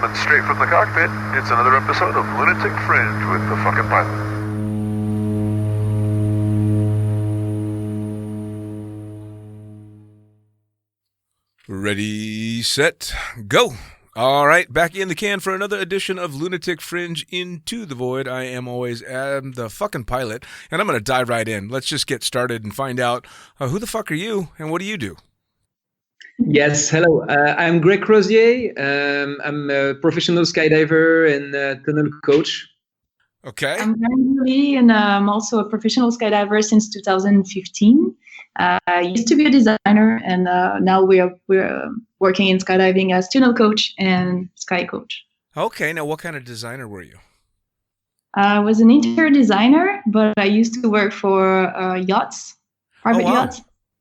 coming straight from the cockpit. It's another episode of Lunatic Fringe with the fucking pilot. Ready, set, go. All right, back in the can for another edition of Lunatic Fringe Into the Void. I am the fucking pilot, and I'm going to dive right in. Let's just get started and find out who the fuck are you and what do you do? Yes, hello. I'm Greg Crozier. I'm a professional skydiver and tunnel coach. Okay. I'm Joly, and I'm also a professional skydiver since 2015. I used to be a designer, and now we're working in skydiving as tunnel coach and sky coach. Okay, now what kind of designer were you? I was an interior designer, but I used to work for yachts, private yachts.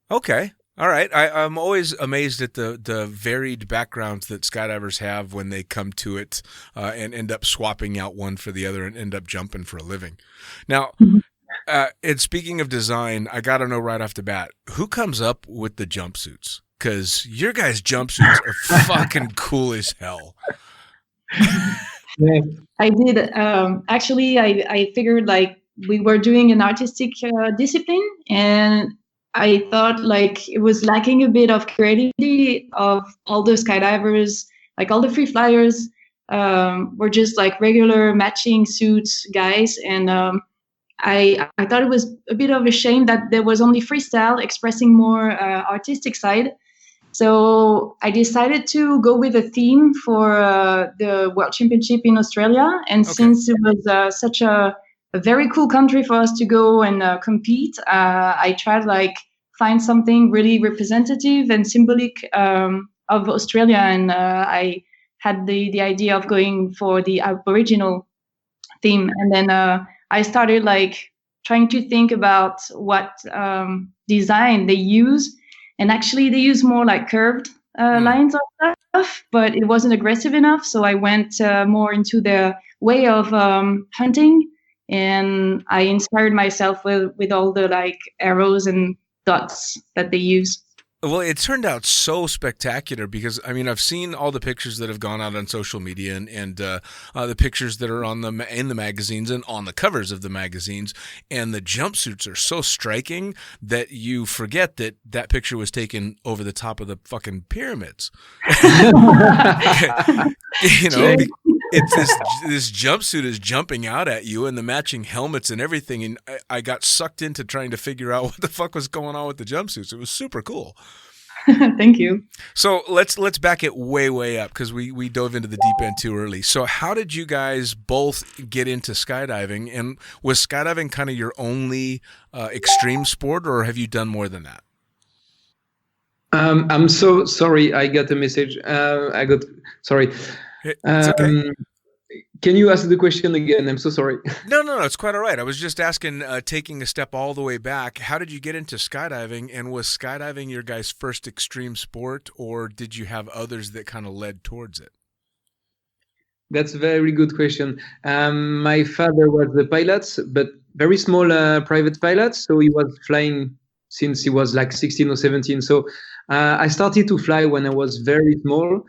Okay. All right. I'm always amazed at the varied backgrounds that skydivers have when they come to it and end up swapping out one for the other and end up jumping for a living. Now, and speaking of design, I got to know right off the bat, who comes up with the jumpsuits? Because your guys' jumpsuits are fucking cool as hell. I did. Actually, I figured like we were doing an artistic discipline, and I thought like it was lacking a bit of creativity of all the skydivers, like all the free flyers were just like regular matching suits guys. And I thought it was a bit of a shame that there was only freestyle expressing more artistic side. So I decided to go with a theme for the World Championship in Australia. And since it was such a very cool country for us to go and compete, I tried like find something really representative and symbolic of Australia, and I had the idea of going for the Aboriginal theme. And then I started like trying to think about what design they use, and actually they use more like curved lines of stuff, but it wasn't aggressive enough. So I went more into their way of hunting. And I inspired myself with all the like arrows and dots that they use. Well, it turned out so spectacular because, I mean, I've seen all the pictures that have gone out on social media and the pictures that are in the magazines and on the covers of the magazines, and the jumpsuits are so striking that you forget that picture was taken over the top of the fucking pyramids. You know, it's this jumpsuit is jumping out at you and the matching helmets and everything, and I got sucked into trying to figure out what the fuck was going on with the jumpsuits. It was super cool. Thank you. So let's back it way up because we dove into the deep end too early. So how did you guys both get into skydiving, and was skydiving kind of your only extreme sport, or have you done more than that? I'm so sorry. I got a message. Sorry. It's okay. Can you ask the question again? I'm so sorry. No, it's quite all right. I was just asking, taking a step all the way back, how did you get into skydiving, and was skydiving your guys' first extreme sport, or did you have others that kind of led towards it? That's a very good question. My father was a pilot, but very small private pilot, so he was flying since he was like 16 or 17. So I started to fly when I was very small.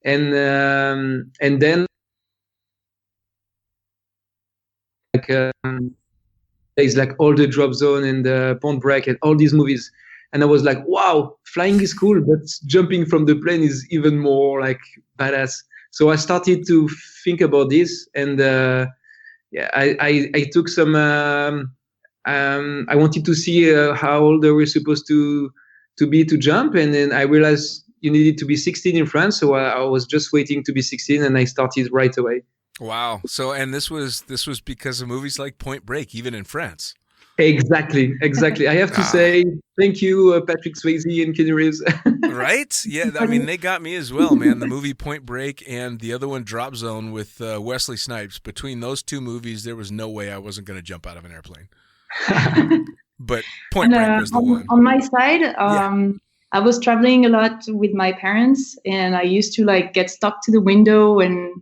And then like there's like all the Drop Zone and the Point Break and all these movies, and I was like, wow, flying is cool, but jumping from the plane is even more like badass. So I started to think about this, and I took some. I wanted to see how old they were supposed to be to jump, and then I realized you needed to be 16 in France, so I was just waiting to be 16, and I started right away. Wow! So, and this was because of movies like Point Break, even in France. Exactly. I have to say thank you, Patrick Swayze and Keanu Reeves. Right? Yeah, I mean, they got me as well, man. The movie Point Break and the other one, Drop Zone, with Wesley Snipes. Between those two movies, there was no way I wasn't going to jump out of an airplane. But Point Break was the one. On my side, I was traveling a lot with my parents, and I used to like get stuck to the window and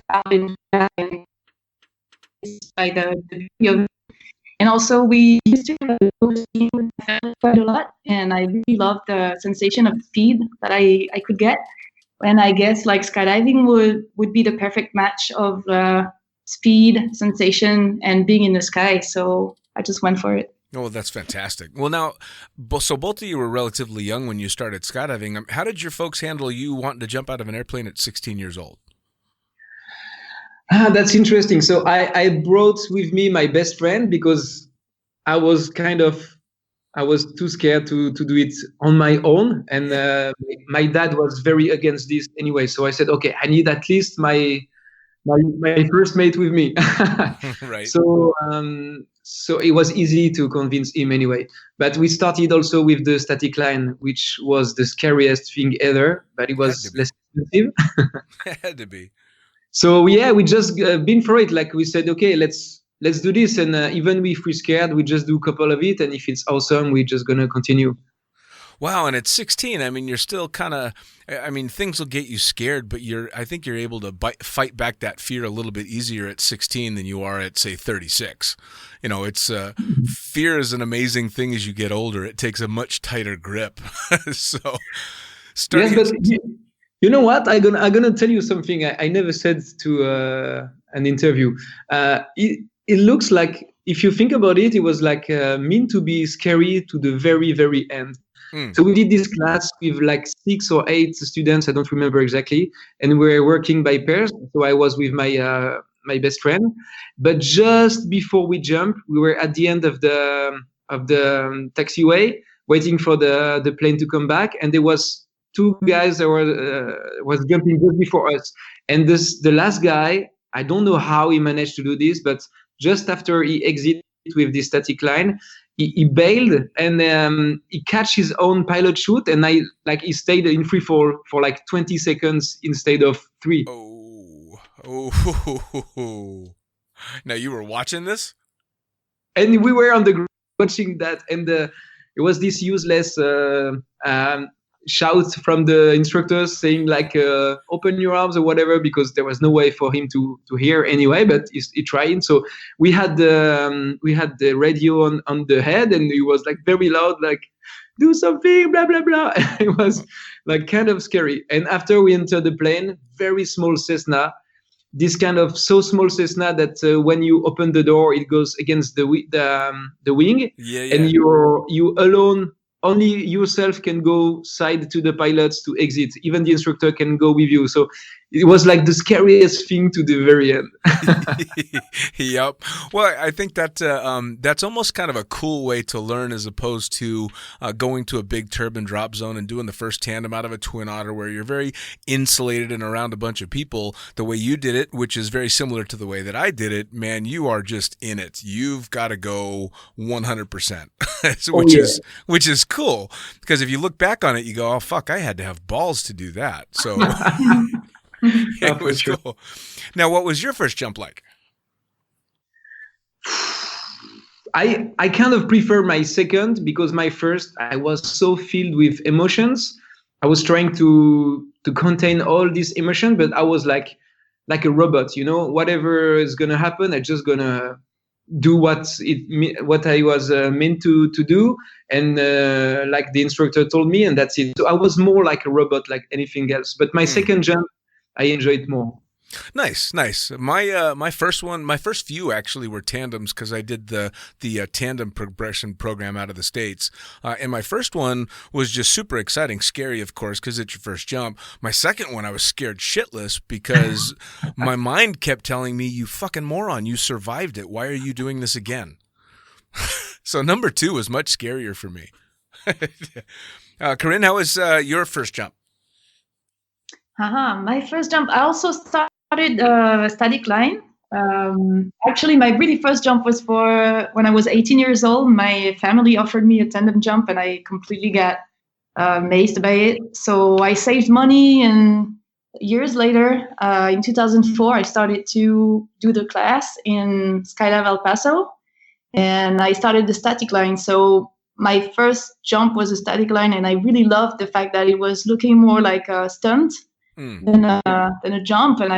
out in by the video. And also we used to quite a lot, and I really loved the sensation of speed that I could get. And I guess like skydiving would be the perfect match of speed, sensation, and being in the sky. So I just went for it. Oh, that's fantastic. Well, now, so both of you were relatively young when you started skydiving. How did your folks handle you wanting to jump out of an airplane at 16 years old? That's interesting. So I brought with me my best friend because I was too scared to do it on my own. And my dad was very against this anyway. So I said, okay, I need at least my first mate with me. Right. So it was easy to convince him anyway. But we started also with the static line, which was the scariest thing ever, but it was less expensive. It had to be. So yeah, we just been for it. Like we said, okay, let's do this. And even if we're scared, we just do a couple of it. And if it's awesome, we're just going to continue. Wow. And at 16, I mean, you're still kind of, I mean, things will get you scared, but I think you're able to fight back that fear a little bit easier at 16 than you are at, say, 36. You know, it's fear is an amazing thing as you get older. It takes a much tighter grip. So starting. Yes, but you know what? I'm gonna tell you something I never said to an interview. It looks like, if you think about it, it was like meant to be scary to the very, very end. So we did this class with like 6 or 8 students, I don't remember exactly, and we were working by pairs. So I was with my best friend, but just before we jump, we were at the end of the taxiway waiting for the plane to come back, and there was 2 guys that was jumping just before us. And the last guy, I don't know how he managed to do this, but just after he exited with the static line, he bailed and he catch his own pilot chute, and he stayed in free fall for like 20 seconds instead of 3. Oh. Now you were watching this? And we were on the ground watching that, and it was this useless shout from the instructors saying like open your arms or whatever, because there was no way for him to hear anyway, but he tried. So we had the radio on the head, and it was like very loud, like do something, blah blah blah. It was like kind of scary. And after we entered the plane, very small Cessna, this kind of so small Cessna that when you open the door, it goes against the wing. Yeah. And you alone, only yourself can go side to the pilots to exit. Even the instructor can go with you. So it was like the scariest thing to the very end. Yep. Well, I think that that's almost kind of a cool way to learn, as opposed to going to a big turbine drop zone and doing the first tandem out of a Twin Otter, where you're very insulated and around a bunch of people. The way you did it, which is very similar to the way that I did it, man, you are just in it. You've got to go 100%, which is cool, because if you look back on it, you go, oh fuck, I had to have balls to do that. So it was cool. Now, what was your first jump like? I kind of prefer my second, because my first, I was so filled with emotions. I was trying to contain all this emotion, but I was like a robot, you know. Whatever is gonna happen, I'm just gonna do what I was meant to do, and like the instructor told me, and that's it. So I was more like a robot, like anything else. But my second jump, I enjoyed more. Nice. My first few actually were tandems, because I did the tandem progression program out of the States. And my first one was just super exciting, scary, of course, because it's your first jump. My second one, I was scared shitless, because my mind kept telling me, you fucking moron, you survived it. Why are you doing this again? So number 2 was much scarier for me. Karine, how was your first jump? My first jump, I also started static line. Actually, my really first jump was for when I was 18 years old. My family offered me a tandem jump, and I completely got amazed by it. So I saved money, and years later, in 2004, I started to do the class in Skydive El Paso, and I started the static line. So my first jump was a static line, and I really loved the fact that it was looking more like a stunt than a jump. And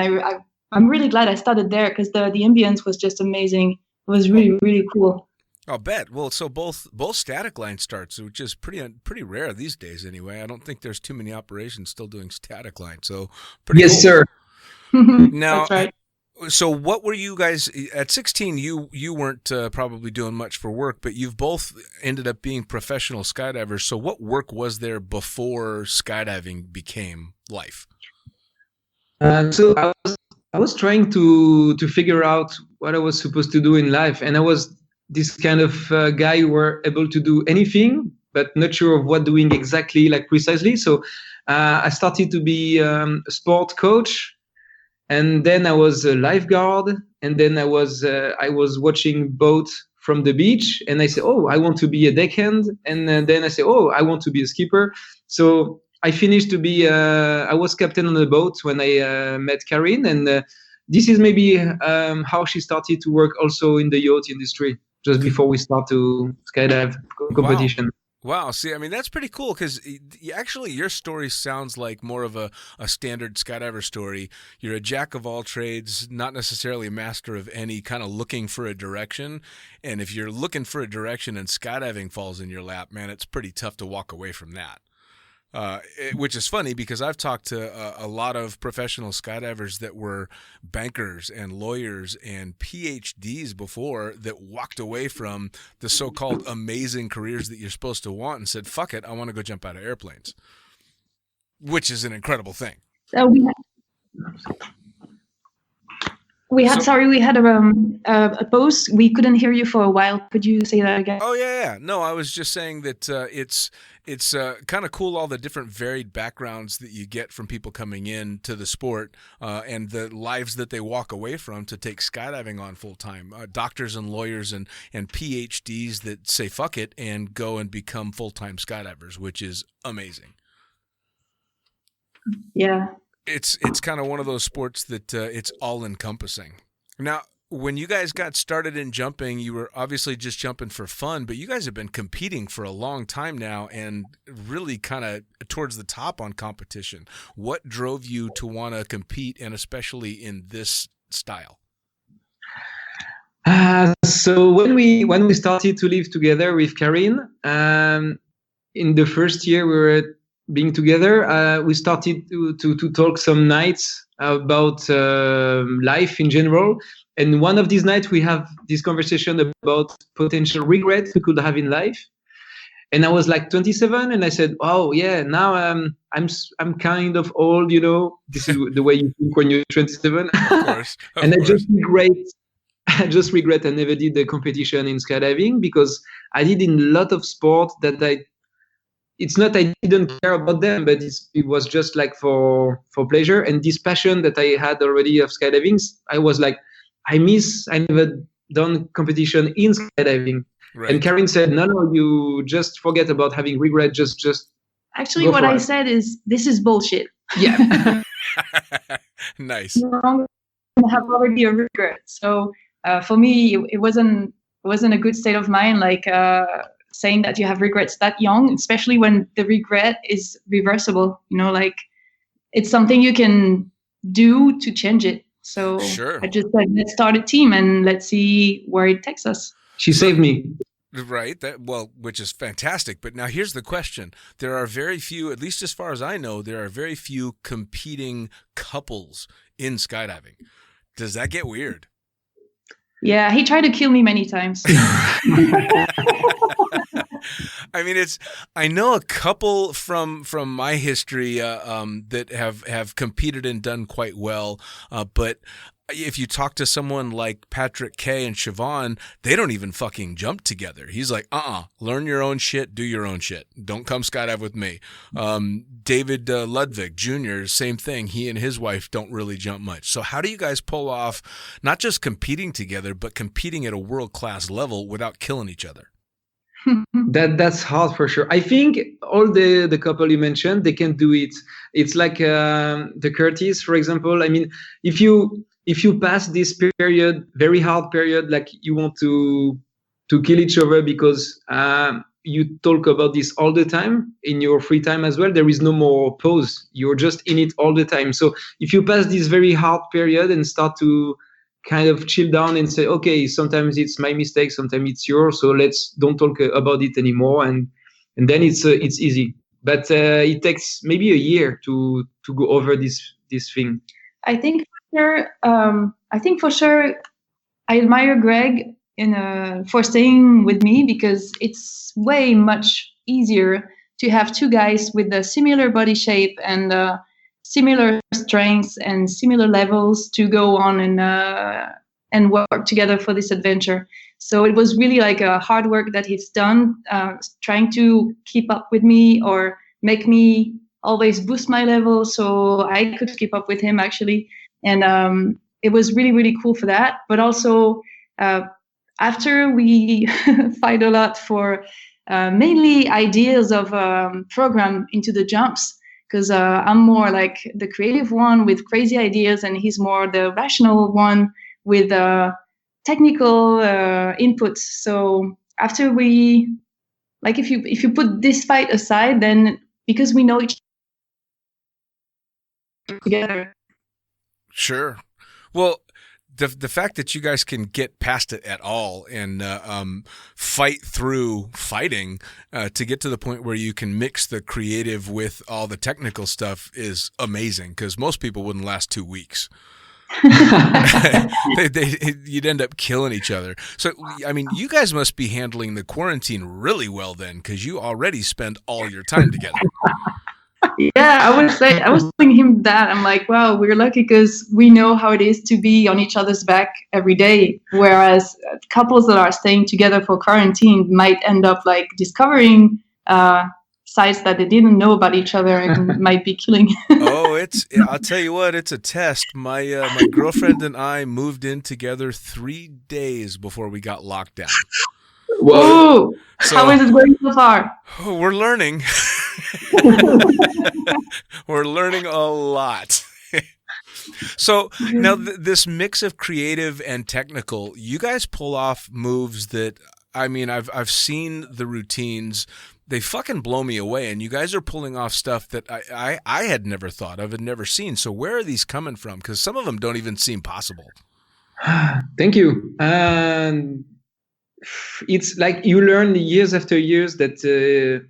I'm really glad I started there, because the ambience was just amazing. It was really, really cool. I'll bet. Well, so both static line starts, which is pretty rare these days anyway. I don't think there's too many operations still doing static line. So pretty Yes, cool. sir. Now, That's right. so what were you guys at 16? You weren't probably doing much for work, but you've both ended up being professional skydivers. So what work was there before skydiving became life? So I was trying to figure out what I was supposed to do in life, and I was this kind of guy who were able to do anything, but not sure of what doing exactly, like precisely. So I started to be a sport coach, and then I was a lifeguard, and then I was watching boats from the beach, and I said, oh, I want to be a deckhand, and then I said, oh, I want to be a skipper. So I finished to be I was captain on the boat when I met Karine, and this is maybe how she started to work also in the yacht industry just before we start to skydive competition. Wow. See, I mean, that's pretty cool because actually your story sounds like more of a standard skydiver story. You're a jack of all trades, not necessarily a master of any, kind of looking for a direction. And if you're looking for a direction and skydiving falls in your lap, man, it's pretty tough to walk away from that. Which is funny because I've talked to a lot of professional skydivers that were bankers and lawyers and PhDs before that walked away from the so-called amazing careers that you're supposed to want and said, fuck it, I want to go jump out of airplanes, which is an incredible thing. We had a pause. We couldn't hear you for a while. Could you say that again? Oh yeah. No, I was just saying that it's kind of cool all the different varied backgrounds that you get from people coming in to the sport and the lives that they walk away from to take skydiving on full time. Doctors and lawyers and PhDs that say fuck it and go and become full time skydivers, which is amazing. Yeah. It's kind of one of those sports that it's all encompassing. Now, when you guys got started in jumping, you were obviously just jumping for fun, but you guys have been competing for a long time now and really kind of towards the top on competition. What drove you to want to compete, and especially in this style? So when we started to live together with Karine, in the first year we were being together, we started to talk some nights about life in general. And one of these nights we have this conversation about potential regrets we could have in life. And I was like 27, and I said, "Oh yeah, now I'm kind of old, you know. This is the way you think when you're 27." Of course. And I just regret I never did the competition in skydiving because I did in a lot of sport that it's not I didn't care about them, but it was just like for pleasure. And this passion that I had already of skydiving, I was like, I never done competition in skydiving. Right. And Karine said, no, you just forget about having regret. Just actually what I said is, this is bullshit. Yeah. Nice. You have already a regret. So for me, it wasn't a good state of mind, like saying that you have regrets that young, especially when the regret is reversible. You know, like it's something you can do to change it. So sure. I just said, let's start a team and let's see where it takes us. She saved me. Right. Which is fantastic. But now here's the question. There are very few, at least as far as I know, there are very few competing couples in skydiving. Does that get weird? Yeah, he tried to kill me many times. I mean, I know a couple from my history that have competed and done quite well, but if you talk to someone like Patrick Kay and Siobhan, they don't even fucking jump together. He's like, learn your own shit, do your own shit. Don't come skydive with me. David Ludwig Jr., same thing. He and his wife don't really jump much. So how do you guys pull off not just competing together, but competing at a world-class level without killing each other? That's hard for sure. I think all the couple you mentioned, they can do it. It's like the Curtis, for example. I mean, if you pass this period, very hard period, like you want to kill each other because you talk about this all the time in your free time as well, there is no more pause. You're just in it all the time. So if you pass this very hard period and start to kind of chill down and say, okay, sometimes it's my mistake, sometimes it's yours, so let's don't talk about it anymore, and then it's easy. But it takes maybe a year to go over this thing. I think for sure, I admire Greg for staying with me, because it's way much easier to have two guys with a similar body shape and similar strengths and similar levels to go on and work together for this adventure. So it was really like a hard work that he's done, trying to keep up with me or make me always boost my level so I could keep up with him, actually. And it was really, really cool for that. But also, after we fight a lot for mainly ideas of program into the jumps, because I'm more like the creative one with crazy ideas, and he's more the rational one with technical inputs. So after we, like, if you put this fight aside, then because we know each other together. Sure. Well, the fact that you guys can get past it at all and fight through fighting to get to the point where you can mix the creative with all the technical stuff is amazing, because most people wouldn't last 2 weeks. You'd end up killing each other. So, I mean, you guys must be handling the quarantine really well then, because you already spend all your time together. Yeah, I was telling him that. I'm like, wow, we're lucky because we know how it is to be on each other's back every day. Whereas couples that are staying together for quarantine might end up like discovering sides that they didn't know about each other and might be killing. Oh, I'll tell you what, it's a test. My girlfriend and I moved in together 3 days before we got locked down. Whoa! So, how is it going so far? Oh, we're learning. We're learning a lot. So now this mix of creative and technical, you guys pull off moves that, I mean, I've seen the routines. They fucking blow me away, and you guys are pulling off stuff that I had never thought of and never seen. So where are these coming from? Because some of them don't even seem possible. Thank you. It's like you learn years after years that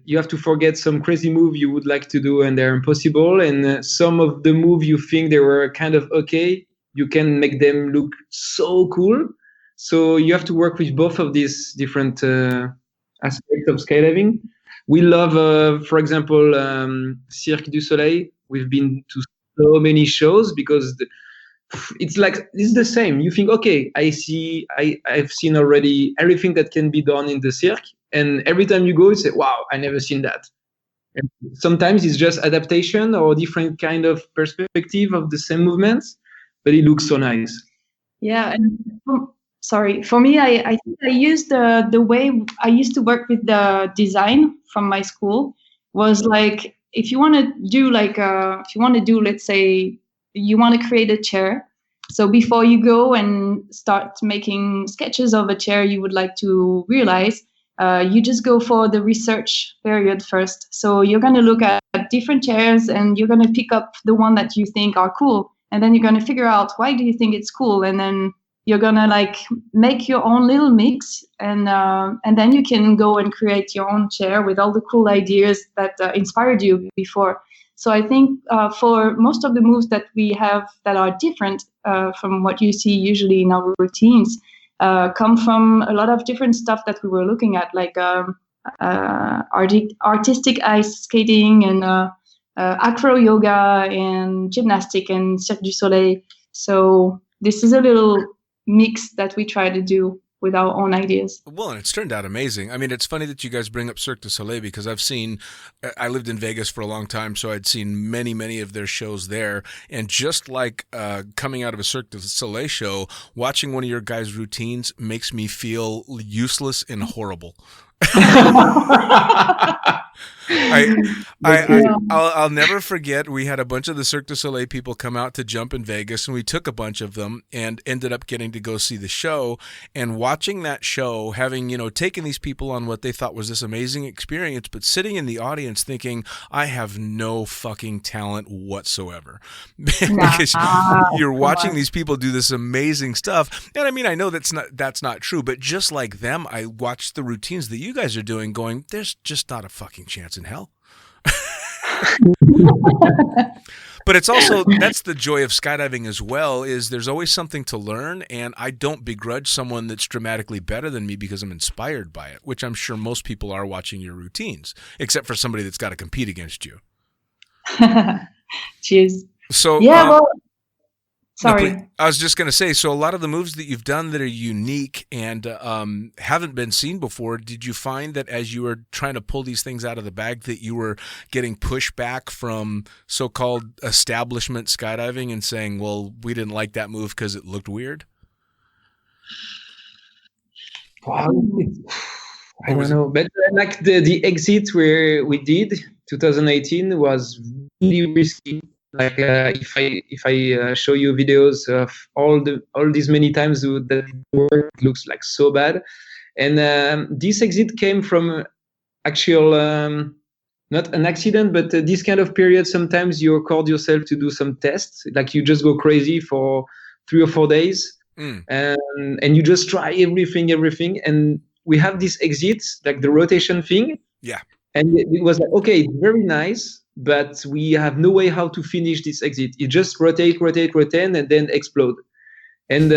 you have to forget some crazy move you would like to do and they're impossible, and some of the move you think they were kind of okay, you can make them look so cool. So you have to work with both of these different aspects of skydiving. We love, for example, Cirque du Soleil. We've been to so many shows because it's like, it's the same. You think, okay, I've seen already everything that can be done in the cirque, and every time you go, you say, wow, I never seen that. And sometimes it's just adaptation or different kind of perspective of the same movements, but it looks so nice. Yeah, and sorry, for me, I think I used the way I used to work with the design from my school was like, if you want to do let's say you want to create a chair. So before you go and start making sketches of a chair you would like to realize, you just go for the research period first. So you're going to look at different chairs and you're going to pick up the one that you think are cool. And then you're going to figure out, why do you think it's cool? And then you're going to like make your own little mix. And then you can go and create your own chair with all the cool ideas that inspired you before. So I think for most of the moves that we have that are different from what you see usually in our routines, come from a lot of different stuff that we were looking at, like artistic ice skating and acro yoga and gymnastic and Cirque du Soleil. So this is a little mix that we try to do with our own ideas. Well, and it's turned out amazing. I mean, it's funny that you guys bring up Cirque du Soleil because I lived in Vegas for a long time, so I'd seen many of their shows there. And just like coming out of a Cirque du Soleil show, watching one of your guys' routines makes me feel useless and horrible. I'll never forget. We had a bunch of the Cirque du Soleil people come out to jump in Vegas, and we took a bunch of them and ended up getting to go see the show. And watching that show, having taken these people on what they thought was this amazing experience, but sitting in the audience thinking, I have no fucking talent whatsoever, because you're watching these people do this amazing stuff. And I mean, I know that's not true, but just like them, I watched the routines that you guys are doing, going, there's just not a fucking chance in hell. But it's also, that's the joy of skydiving as well, is there's always something to learn, and I don't begrudge someone that's dramatically better than me because I'm inspired by it, which I'm sure most people are watching your routines, except for somebody that's got to compete against you. Cheers. So sorry. No, I was just going to say, so a lot of the moves that you've done that are unique and haven't been seen before, did you find that as you were trying to pull these things out of the bag that you were getting pushback from so-called establishment skydiving and saying, well, we didn't like that move because it looked weird? Wow. I don't know, but like the exit where we did 2018 was really risky. Like if I show you videos of all these many times that it looks like so bad, and this exit came from actual not an accident, but this kind of period. Sometimes you record yourself to do some tests, like you just go crazy for 3 or 4 days, and you just try everything, and we have this exit, like the rotation thing. Yeah. And it was like, okay, very nice, but we have no way how to finish this exit. You just rotate, and then explode. And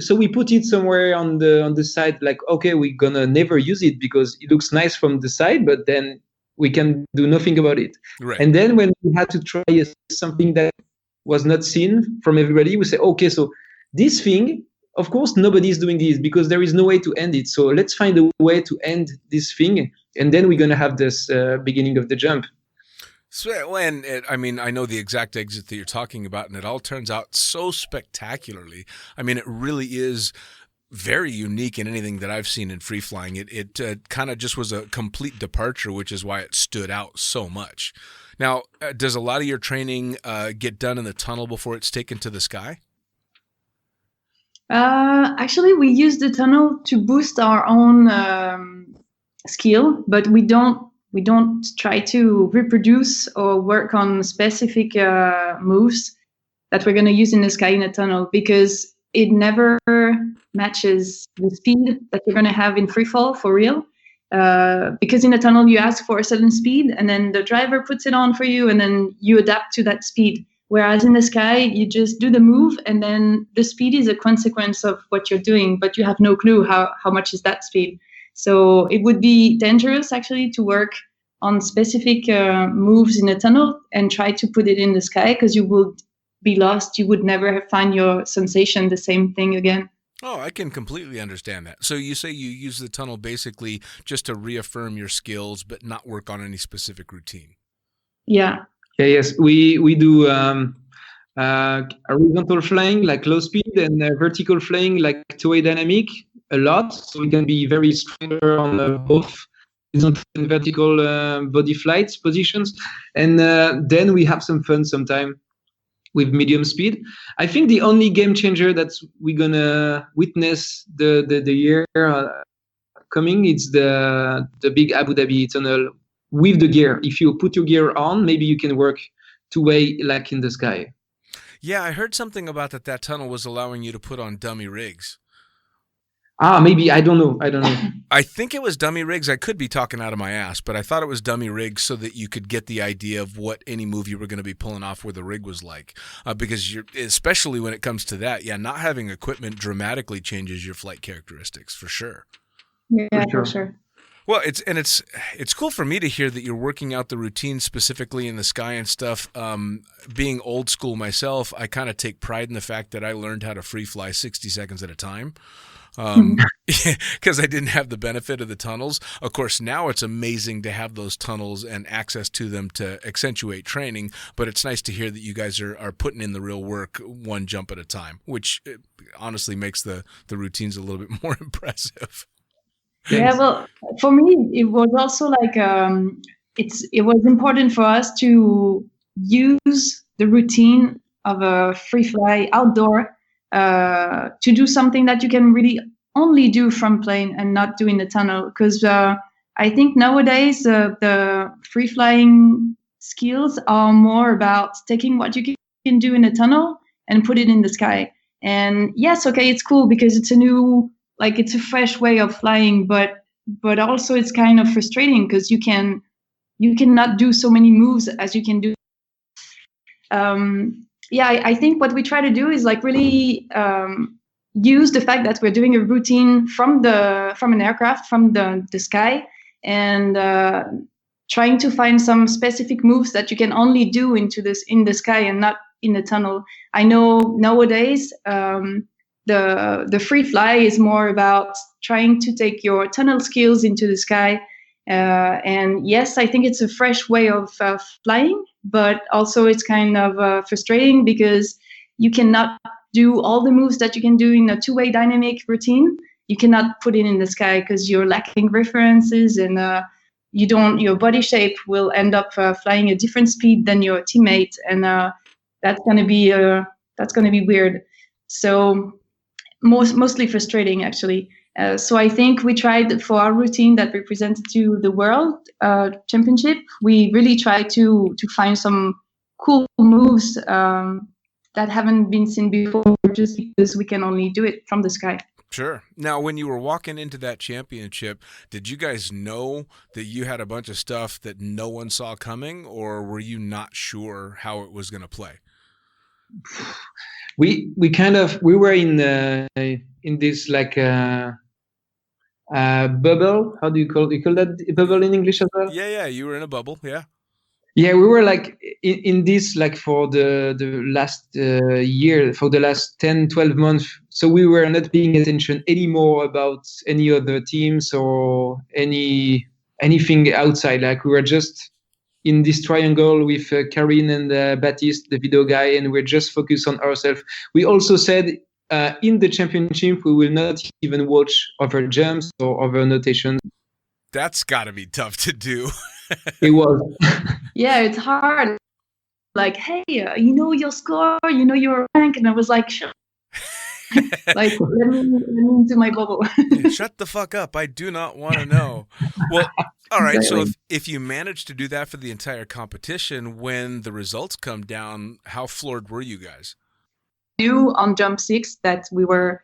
so we put it somewhere on the side, like, okay, we're gonna never use it because it looks nice from the side, but then we can do nothing about it. Right. And then when we had to try something that was not seen from everybody, we say, okay, so this thing, of course, nobody's doing this because there is no way to end it. So let's find a way to end this thing, and then we're gonna have this beginning of the jump. So, and I mean, I know the exact exit that you're talking about, and it all turns out so spectacularly. I mean, it really is very unique in anything that I've seen in free flying. It kind of just was a complete departure, which is why it stood out so much. Now, does a lot of your training get done in the tunnel before it's taken to the sky? Actually, we use the tunnel to boost our own skill, but we don't try to reproduce or work on specific moves that we're going to use in the sky in a tunnel, because it never matches the speed that you're going to have in free fall for real. Because in a tunnel, you ask for a certain speed, and then the driver puts it on for you, and then you adapt to that speed. Whereas in the sky, you just do the move, and then the speed is a consequence of what you're doing, but you have no clue how much is that speed. So it would be dangerous actually to work on specific moves in a tunnel and try to put it in the sky, because you would be lost. You would never find your sensation the same thing again. Oh, I can completely understand that. So you say you use the tunnel basically just to reaffirm your skills, but not work on any specific routine. Yeah. Yeah, yes, we do horizontal flying, like low speed, and vertical flying, like two-way dynamic, a lot. So we can be very stronger on both horizontal and vertical body flight positions. And then we have some fun sometime with medium speed. I think the only game changer that we're gonna witness the year coming, it's the big Abu Dhabi tunnel. With the gear, if you put your gear on, maybe you can work two-way like in the sky. Yeah, I heard something about that tunnel was allowing you to put on dummy rigs. Maybe, I don't know. I think it was dummy rigs. I could be talking out of my ass, but I thought it was dummy rigs so that you could get the idea of what any move you were going to be pulling off where the rig was like. Because especially when it comes to that, not having equipment dramatically changes your flight characteristics for sure. Yeah, for sure. Well, it's cool for me to hear that you're working out the routine specifically in the sky and stuff. Being old school myself, I kind of take pride in the fact that I learned how to free fly 60 seconds at a time. Because I didn't have the benefit of the tunnels. Of course, now it's amazing to have those tunnels and access to them to accentuate training, but it's nice to hear that you guys are putting in the real work one jump at a time, which honestly makes the routines a little bit more impressive. Yeah, well, for me, it was also like it was important for us to use the routine of a free fly outdoor to do something that you can really only do from plane and not do in the tunnel. Because I think nowadays the free flying skills are more about taking what you can do in the tunnel and put it in the sky. And yes, okay, it's cool because it's it's a fresh way of flying, but also it's kind of frustrating because you cannot do so many moves as you can do. I think what we try to do is like really use the fact that we're doing a routine from an aircraft, from the sky, and trying to find some specific moves that you can only do in the sky and not in the tunnel. I know nowadays the free fly is more about trying to take your tunnel skills into the sky. And yes, I think it's a fresh way of flying, but also it's kind of frustrating because you cannot do all the moves that you can do in a two-way dynamic routine. You cannot put it in the sky because you're lacking references, and your body shape will end up flying a different speed than your teammate, and that's going to be weird. So mostly frustrating, actually. So I think we tried for our routine that we presented to the World Championship. We really tried to find some cool moves that haven't been seen before, just because we can only do it from the sky. Sure. Now, when you were walking into that championship, did you guys know that you had a bunch of stuff that no one saw coming, or were you not sure how it was going to play? We were in this like bubble. How do you call that bubble in English as well? Yeah, you were in a bubble. Yeah, we were like in this like for the last year, for the last 10, 12 months. So we were not paying attention anymore about any other teams or anything outside. Like we were just in this triangle with Karine and Baptiste, the video guy, and we're just focused on ourselves. We also said in the championship, we will not even watch other jumps or other notations. That's got to be tough to do. It was. Yeah, it's hard. Like, hey, you know your score, you know your rank, and I was like, sure. Like, let me into my bubble. Shut the fuck up! I do not want to know. Well, all right. Exactly. So if you managed to do that for the entire competition, when the results come down, how floored were you guys? Knew on jump 6 that we were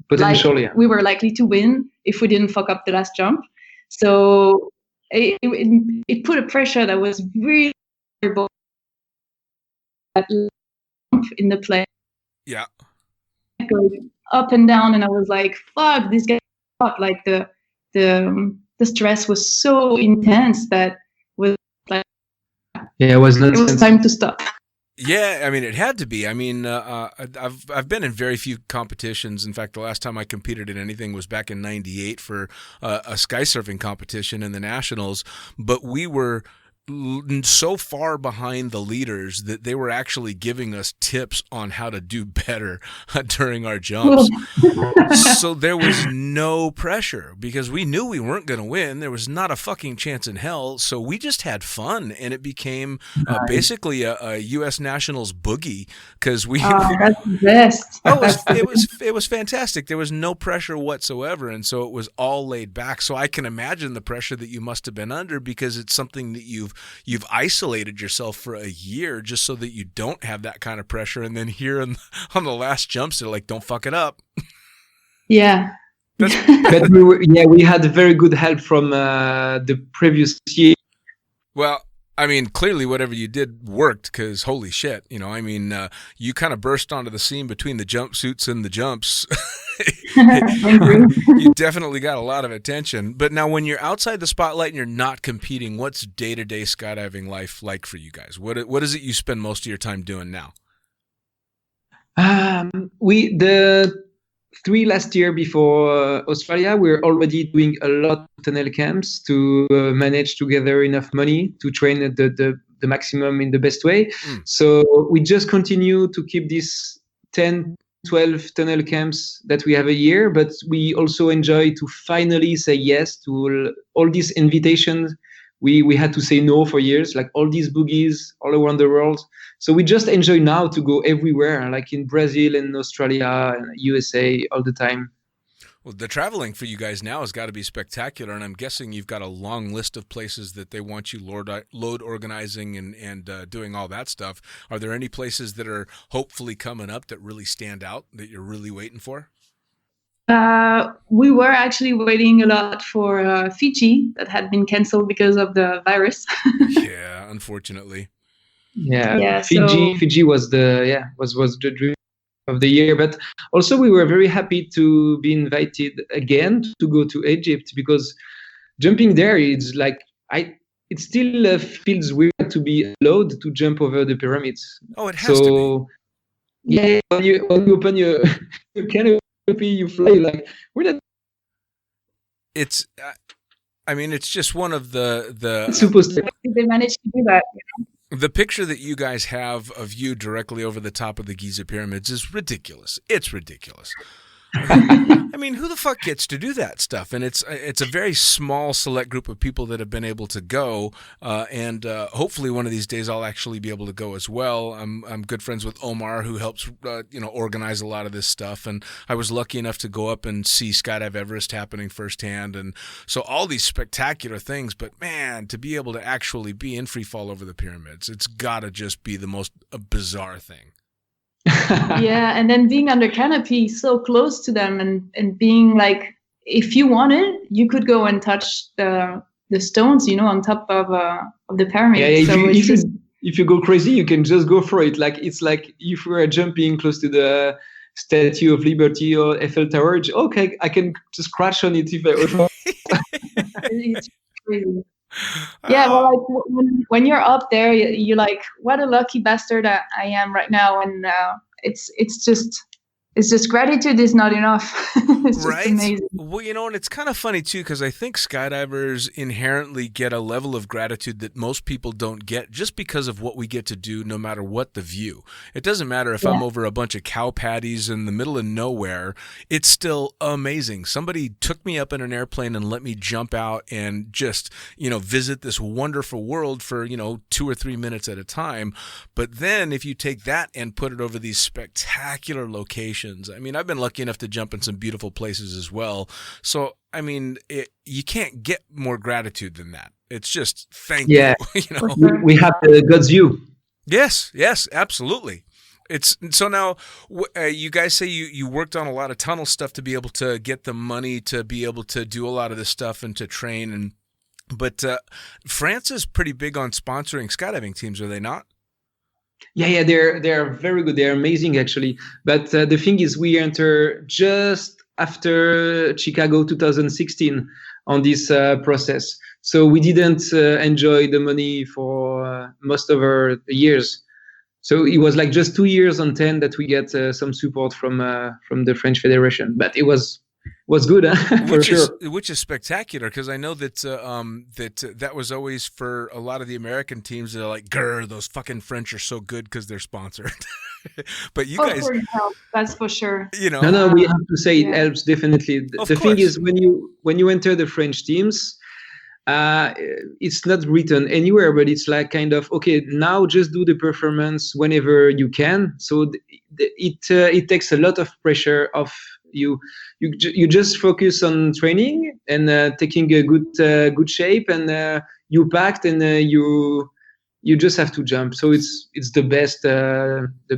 Potentially, we were likely to win if we didn't fuck up the last jump. So it put a pressure that was really terrible in the play. Yeah. Going up and down, and I was like, fuck, this guy up. Like the stress was so intense that was like, yeah, it was nonsense. It was time to stop. Yeah, I mean, it had to be. I mean, I've been in very few competitions. In fact, the last time I competed in anything was back in '98 for a sky surfing competition in the Nationals. But we were so far behind the leaders that they were actually giving us tips on how to do better during our jumps. So there was no pressure because we knew we weren't going to win. There was not a fucking chance in hell. So we just had fun, and it became basically a U.S. Nationals boogie because we. Oh, that's the best. It was fantastic. There was no pressure whatsoever, and so it was all laid back. So I can imagine the pressure that you must have been under because it's something that you've isolated yourself for a year just so that you don't have that kind of pressure. And then here on the last jumps, they're like, don't fuck it up. Yeah. But we had very good help from the previous year. Well, I mean, clearly whatever you did worked because holy shit, you know, I mean, you kind of burst onto the scene between the jumpsuits and the jumps. You definitely got a lot of attention. But now when you're outside the spotlight and you're not competing, what's day-to-day skydiving life like for you guys? What is it you spend most of your time doing now? The 3 last year before Australia, we're already doing a lot of tunnel camps to manage to gather enough money to train at the maximum in the best way. So we just continue to keep this 10, 12 tunnel camps that we have a year, but we also enjoy to finally say yes to all these invitations we had to say no for years, like all these boogies all around the world. So we just enjoy now to go everywhere, like in Brazil and Australia and USA all the time. Well, the traveling for you guys now has got to be spectacular, and I'm guessing you've got a long list of places that they want you load organizing and doing all that stuff. Are there any places that are hopefully coming up that really stand out that you're really waiting for? We were actually waiting a lot for Fiji, that had been canceled because of the virus. Yeah, unfortunately. Yeah, Fiji was the dream of the year, but also we were very happy to be invited again to go to Egypt, because jumping there, it's like it still feels weird to be allowed to jump over the pyramids. Oh, it has to be. Yeah, when you open your canopy, you fly like we're not. It's, I mean, it's just one of the It's supposed to. They managed to do that. The picture that you guys have of you directly over the top of the Giza pyramids is ridiculous. It's ridiculous. I mean, who the fuck gets to do that stuff? And it's a very small, select group of people that have been able to go, and hopefully one of these days I'll actually be able to go as well. I'm good friends with Omar, who helps organize a lot of this stuff, and I was lucky enough to go up and see Skydive Everest happening firsthand, and so all these spectacular things. But man, to be able to actually be in free fall over the pyramids, it's got to just be the most bizarre thing. Yeah, and then being under canopy, so close to them, and being like, if you wanted, you could go and touch the stones, on top of the pyramid. Yeah, if you go crazy, you can just go for it. Like it's like if we were jumping close to the Statue of Liberty or Eiffel Tower, okay, I can just crash on it if I want. It's crazy. Yeah, well, like when you're up there, you're like, what a lucky bastard I am right now, and it's just gratitude is not enough. It's just right? amazing. Well, and it's kind of funny too, because I think skydivers inherently get a level of gratitude that most people don't get, just because of what we get to do, no matter what the view. It doesn't matter if I'm over a bunch of cow patties in the middle of nowhere. It's still amazing. Somebody took me up in an airplane and let me jump out and just, visit this wonderful world for, 2 or 3 minutes at a time. But then if you take that and put it over these spectacular locations, I mean, I've been lucky enough to jump in some beautiful places as well. So, I mean, you can't get more gratitude than that. It's just thank you. We have God's view. Yes, absolutely. It's so now you guys say you worked on a lot of tunnel stuff to be able to get the money to be able to do a lot of this stuff and to train. But France is pretty big on sponsoring skydiving teams, are they not? Yeah, they're very good. They're amazing, actually. But the thing is, we enter just after Chicago 2016 on this process. So we didn't enjoy the money for most of our years. So it was like just 2 years on 10 that we get some support from the French Federation. But it was good, for sure. Which is spectacular, because I know that that was always for a lot of the American teams that are like, grr, those fucking French are so good because they're sponsored. But you guys, that's for sure. No, we have to say it helps definitely. The thing is, when you enter the French teams, it's not written anywhere, but it's like kind of, okay, now just do the performance whenever you can. So it takes a lot of pressure off you. You just focus on training and taking a good shape, and you packed, and you just have to jump. So it's the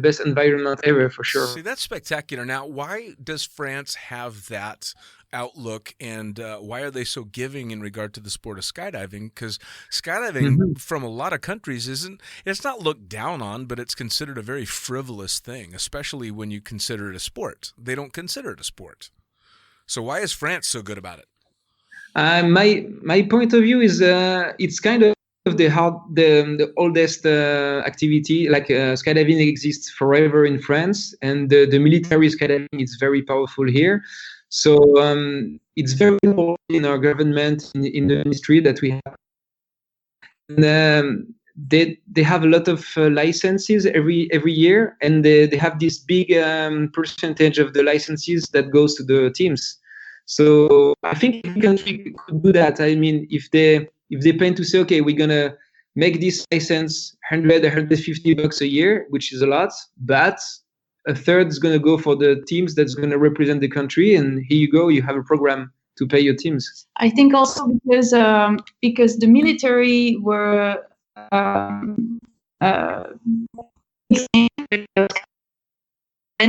best environment ever, for sure. See, that's spectacular. Now, why does France have that outlook, and why are they so giving in regard to the sport of skydiving? Because skydiving from a lot of countries it's not looked down on, but it's considered a very frivolous thing, especially when you consider it a sport. They don't consider it a sport. So why is France so good about it? My point of view is it's kind of the oldest activity. Like skydiving exists forever in France, and the military skydiving is very powerful here. So it's very important in our government, in the ministry that we have. And, they have a lot of licenses every year, and they have this big percentage of the licenses that goes to the teams. So I think every country could do that. I mean, if they if they plan to say, okay, we're gonna make this license $150 a year, which is a lot, but a third is gonna go for the teams that's gonna represent the country, and here you go, you have a program to pay your teams. I think also because the military were and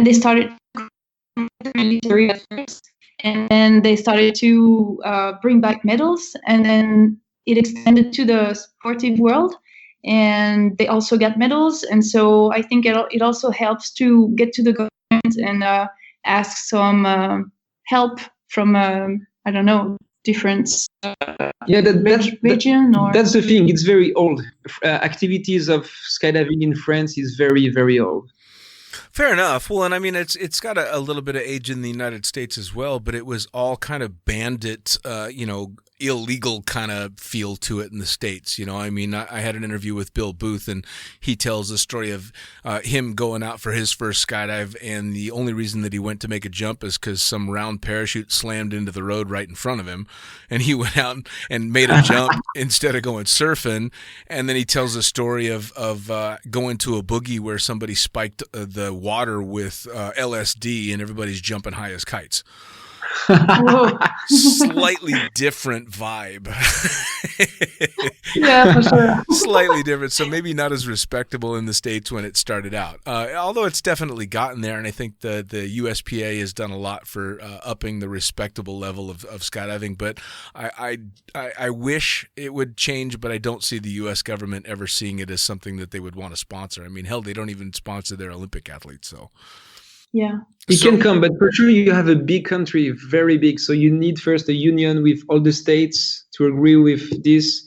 they started the military at first, and then they started to bring back medals, and then it extended to the sportive world, and they also got medals. And so I think it also helps to get to the government and ask some help from I don't know, different region. Or that's the thing. It's very old. Activities of skydiving in France is very, very old. Fair enough. Well, and I mean, it's got a little bit of age in the United States as well, but it was all kind of bandit, illegal kind of feel to it in the States. I mean, I had an interview with Bill Booth, and he tells the story of him going out for his first skydive, and the only reason that he went to make a jump is because some round parachute slammed into the road right in front of him, and he went out and made a jump instead of going surfing. And then he tells the story of going to a boogie where somebody spiked the water with LSD, and everybody's jumping high as kites. Slightly different vibe. Yeah, for sure. Slightly different. So maybe not as respectable in the States when it started out. Although it's definitely gotten there, and I think the USPA has done a lot for upping the respectable level of skydiving. But I wish it would change, but I don't see the U.S. government ever seeing it as something that they would want to sponsor. I mean, hell, they don't even sponsor their Olympic athletes. So. Yeah. It can come, but for sure you have a big country, very big. So you need first a union with all the states to agree with this.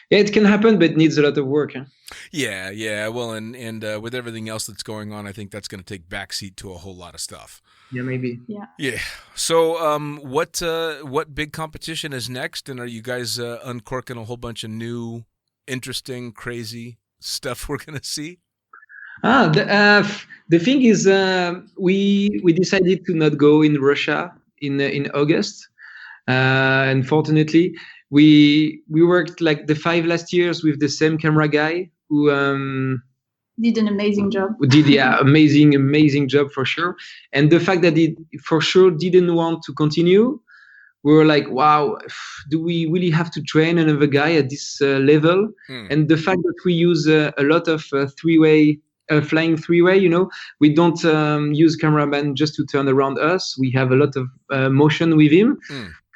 Yeah, it can happen, but it needs a lot of work. Huh? Yeah. Well, and with everything else that's going on, I think that's going to take backseat to a whole lot of stuff. Yeah, maybe. Yeah. So, what big competition is next? And are you guys uncorking a whole bunch of new, interesting, crazy stuff we're going to see? The thing is, we decided to not go in Russia in August. Unfortunately, we worked like the 5 last years with the same camera guy who did an amazing job. Amazing job for sure. And the fact that he for sure didn't want to continue, we were like, wow, do we really have to train another guy at this level? And the fact that we use a lot of flying three-way, we don't use cameraman just to turn around us. We have a lot of motion with him.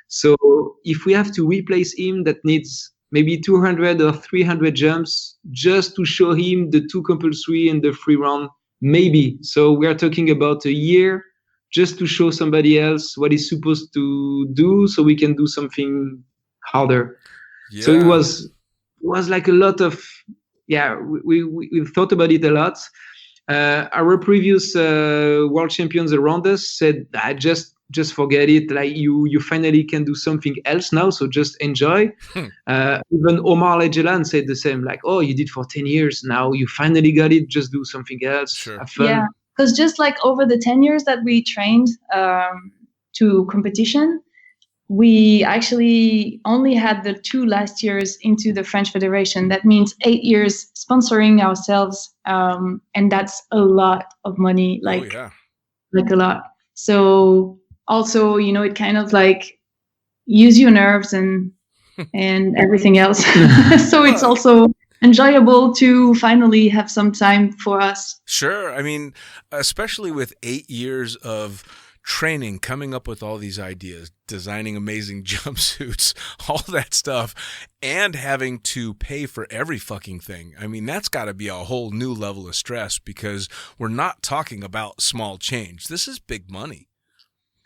So if we have to replace him, that needs maybe 200 or 300 jumps just to show him the 2 compulsory and the free round, maybe. So we are talking about a year just to show somebody else what he's supposed to do, so we can do something harder. Yeah. So it was like a lot of, we thought about it a lot. Our previous world champions around us said, just forget it. Like you finally can do something else now, so just enjoy. Even Omar Lejelan said the same, like, oh, you did for 10 years, now you finally got it, just do something else. Sure. Have fun. Yeah, because just like over the 10 years that we trained to competition, we actually only had the 2 last years into the French Federation. That means 8 years sponsoring ourselves, and that's a lot of money, like a lot. So also, it kind of like use your nerves and everything else. So it's also enjoyable to finally have some time for us. Sure. I mean, especially with 8 years of training, coming up with all these ideas, designing amazing jumpsuits, all that stuff, and having to pay for every fucking thing. I mean, that's got to be a whole new level of stress, because we're not talking about small change. This is big money.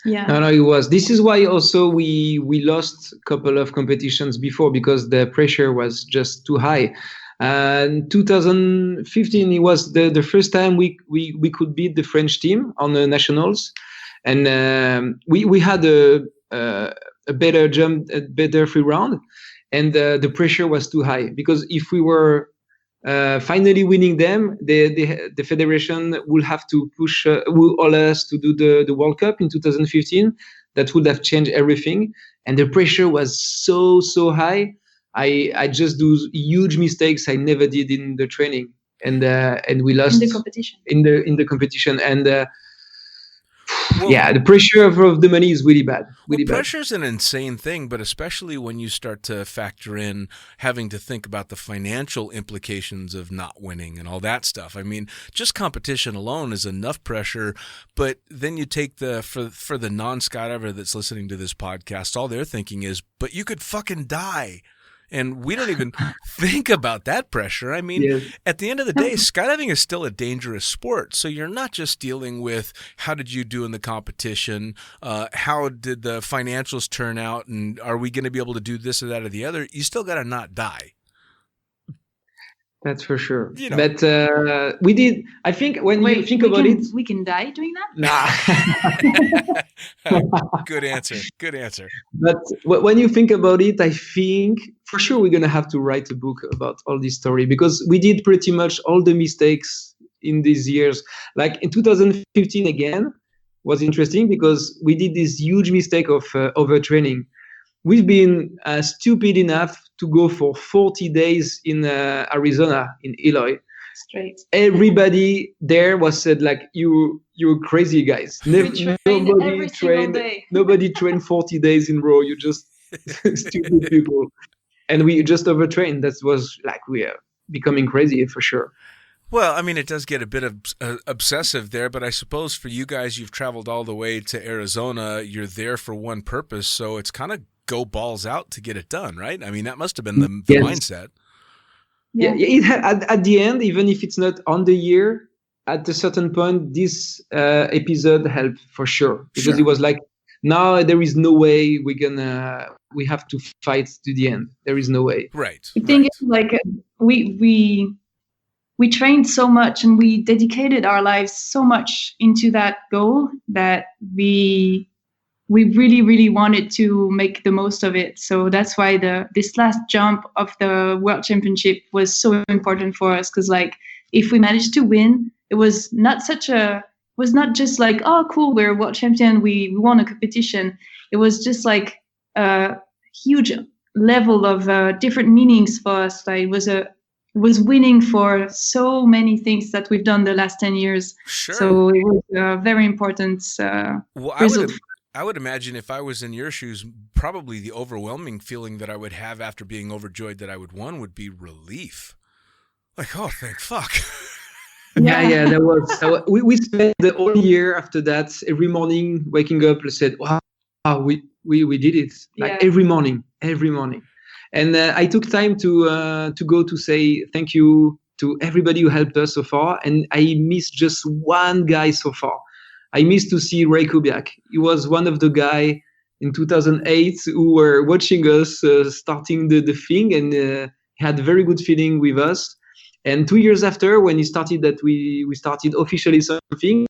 Yeah. No, it was. This is why also we lost a couple of competitions before, because the pressure was just too high. And 2015, it was the first time we could beat the French team on the nationals. And we had a better jump, a better free round, and the pressure was too high, because if we were finally winning them, the federation will have to push will all us to do the World Cup in 2015. That would have changed everything, and the pressure was so high. I just do huge mistakes I never did in the training, and we lost in the competition. in the competition, and Well, yeah, the pressure of the money is really bad. Really bad. Pressure's an insane thing, but especially when you start to factor in having to think about the financial implications of not winning and all that stuff. I mean, just competition alone is enough pressure, but then you take for the non-skydiver that's listening to this podcast, all they're thinking is, but you could fucking die. And we don't even think about that pressure. I mean, Yes. at the end of the day, skydiving is still a dangerous sport. So you're not just dealing with how did you do in the competition, how did the financials turn out, and are we going to be able to do this or that or the other? You still got to not die. That's for sure. You know. But we did. I think when you think about it, we can die doing that. nah. Good answer. Good answer. But when you think about it, I think for sure we're gonna have to write a book about all this story, because we did pretty much all the mistakes in these years. Like in 2015 again was interesting because we did this huge mistake of overtraining. We've been stupid enough to go for 40 days in Arizona, in Eloy. Straight. Everybody there was said like, you're crazy guys. Trained every single day. Nobody trained 40 days in a row. You're just stupid people. And we just overtrained. That was like, we are becoming crazy for sure. Well, I mean, it does get a bit of obsessive there, but I suppose for you guys, you've traveled all the way to Arizona. You're there for one purpose, so it's kind of go balls out to get it done, right? I mean, that must have been the Yes. mindset. Yeah, it at the end, even if it's not on the year, at a certain point, this episode helped for sure, because Sure. it was like, now there is no way we have to fight to the end. There is no way. Right. The thing is, like, we trained so much and we dedicated our lives so much into that goal that we really, really wanted to make the most of it. So that's why this last jump of the World Championship was so important for us, because like if we managed to win, it was not just like, oh cool, we're world champion, we won a competition. It was just like a huge level of different meanings for us. Like it was winning for so many things that we've done the last 10 years. Sure. So it was a very important Well, result. I would imagine if I was in your shoes, probably the overwhelming feeling that I would have after being overjoyed that I would won would be relief. Like, oh, thank fuck. Yeah, that was. We spent the whole year after that. Every morning, waking up, and said, "Wow, we did it!" Like Yeah. every morning. And I took time to go to say thank you to everybody who helped us so far. And I missed just one guy so far. I missed to see Ray Kubiak. He was one of the guy in 2008 who were watching us starting the thing, and had a very good feeling with us. And 2 years after, when he started that we started officially something,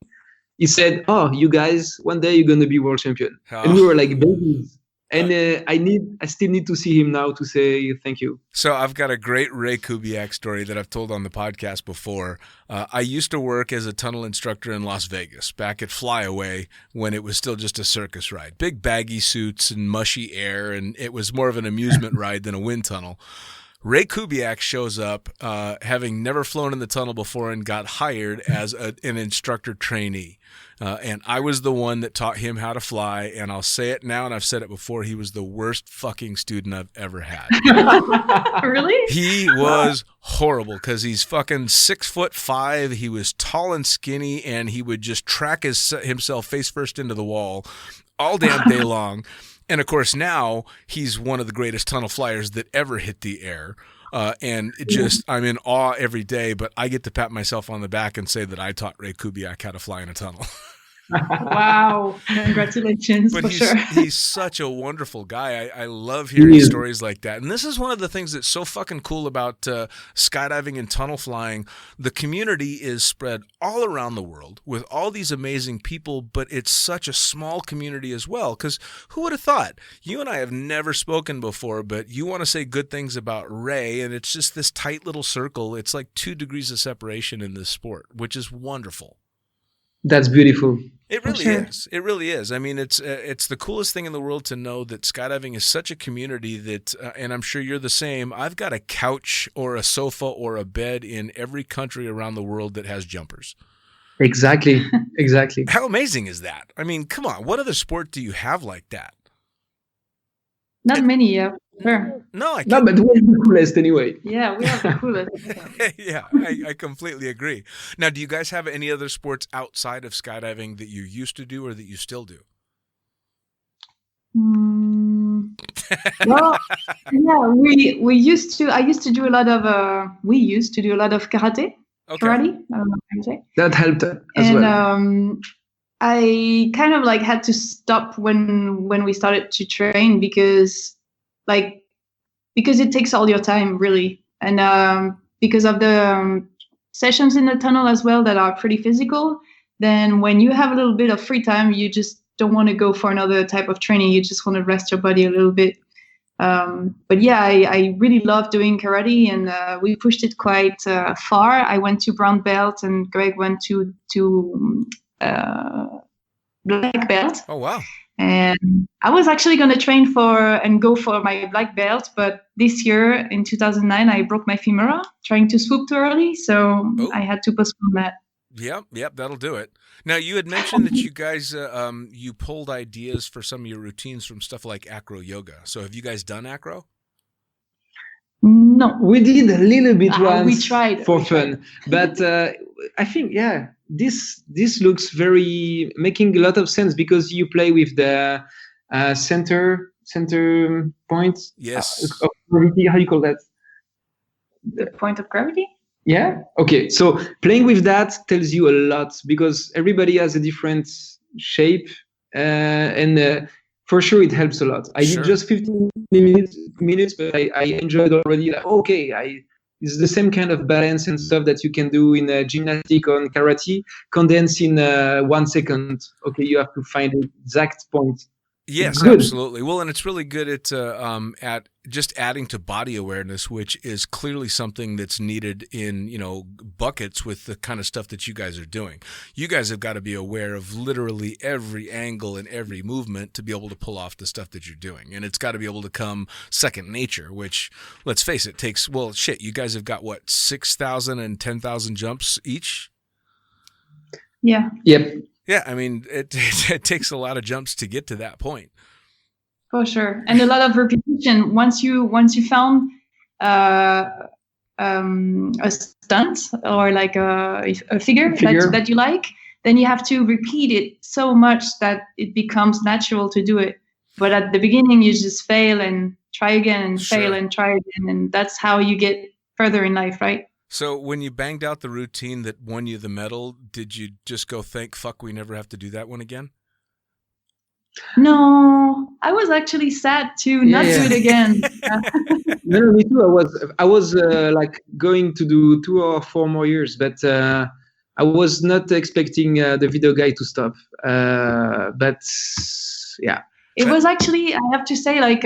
he said, "Oh, you guys, one day you're gonna be world champion." Oh. And we were like babies. And I still need to see him now to say thank you. So I've got a great Ray Kubiak story that I've told on the podcast before. I used to work as a tunnel instructor in Las Vegas back at Flyaway when it was still just a circus ride. Big baggy suits and mushy air, and it was more of an amusement ride than a wind tunnel. Ray Kubiak shows up, having never flown in the tunnel before, and got hired as an instructor trainee. And I was the one that taught him how to fly, and I'll say it now, and I've said it before, he was the worst fucking student I've ever had. Really? He was horrible because he's fucking 6'5". He was tall and skinny, and he would just track himself face first into the wall all damn day long. And of course, now he's one of the greatest tunnel flyers that ever hit the air. And I'm in awe every day, but I get to pat myself on the back and say that I taught Ray Kubiak how to fly in a tunnel. Wow. Congratulations, But for sure. he's such a wonderful guy. I love hearing stories like that. And this is one of the things that's so fucking cool about skydiving and tunnel flying. The community is spread all around the world with all these amazing people, but it's such a small community as well. Because who would have thought? You and I have never spoken before, but you want to say good things about Ray, and it's just this tight little circle. It's like 2 degrees of separation in this sport, which is wonderful. That's beautiful. It For really sure. is. It really is. I mean, it's the coolest thing in the world to know that skydiving is such a community that, and I'm sure you're the same. I've got a couch or a sofa or a bed in every country around the world that has jumpers. Exactly. Exactly. How amazing is that? I mean, come on. What other sport do you have like that? Not many, yeah. Sure. No, I No, can't. but we're the coolest anyway. Yeah, we are the coolest. Yeah, I completely agree. Now, do you guys have any other sports outside of skydiving that you used to do or that you still do? Well, yeah, we used to. I used to do a lot of. We used to do a lot of karate. Okay. Karate. I don't know how you say. That helped as And well. I kind of like had to stop when we started to train because it takes all your time really, and because of the sessions in the tunnel as well that are pretty physical. Then when you have a little bit of free time, you just don't want to go for another type of training. You just want to rest your body a little bit. But yeah, I really love doing karate, and we pushed it quite far. I went to brown belt, and Greg went to black belt. Oh, wow. And I was actually going to train and go for my black belt, but this year in 2009, I broke my femora trying to swoop too early, so I had to postpone that. Yep, that'll do it. Now, you had mentioned that you guys, you pulled ideas for some of your routines from stuff like acro yoga. So have you guys done acro? No. We did a little bit once we tried for fun, but I think this looks making a lot of sense because you play with the center point. Yes. Of gravity. How do you call that? The point of gravity. Yeah. Okay. So playing with that tells you a lot because everybody has a different shape, and for sure it helps a lot. I did just 15 minutes, but I enjoyed already. Like, okay, it's the same kind of balance and stuff that you can do in gymnastic or in karate, condensed in 1 second. Okay, you have to find the exact point. Yes, absolutely. Well, and it's really good at just adding to body awareness, which is clearly something that's needed in, buckets with the kind of stuff that you guys are doing. You guys have got to be aware of literally every angle and every movement to be able to pull off the stuff that you're doing. And it's got to be able to come second nature, which, let's face it, takes, you guys have got, 6,000 and 10,000 jumps each? Yeah. Yep. Yeah, I mean, it takes a lot of jumps to get to that point. For sure, and a lot of repetition. Once you found a stunt or like a figure. That you like, then you have to repeat it so much that it becomes natural to do it. But at the beginning, you just fail and try again and fail and try again, and that's how you get further in life, right? So when you banged out the routine that won you the medal, did you just go, thank fuck we never have to do that one again? No, I was actually sad to not do it again. No, me too. I was like going to do 2 or 4 more years, but I was not expecting the video guy to stop. But yeah. It was actually, I have to say, like,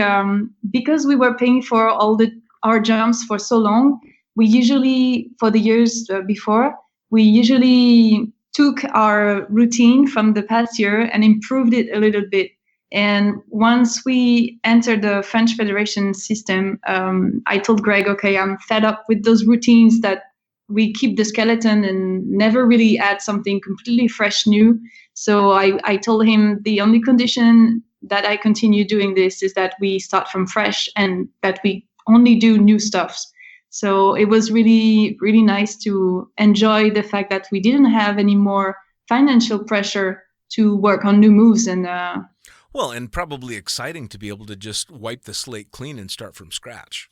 because we were paying for all our jumps for so long, we usually, for the years before, we usually took our routine from the past year and improved it a little bit. And once we entered the French Federation system, I told Greg, okay, I'm fed up with those routines that we keep the skeleton and never really add something completely fresh new. So I told him the only condition that I continue doing this is that we start from fresh and that we only do new stuffs. So it was really, really nice to enjoy the fact that we didn't have any more financial pressure to work on new moves. And and probably exciting to be able to just wipe the slate clean and start from scratch.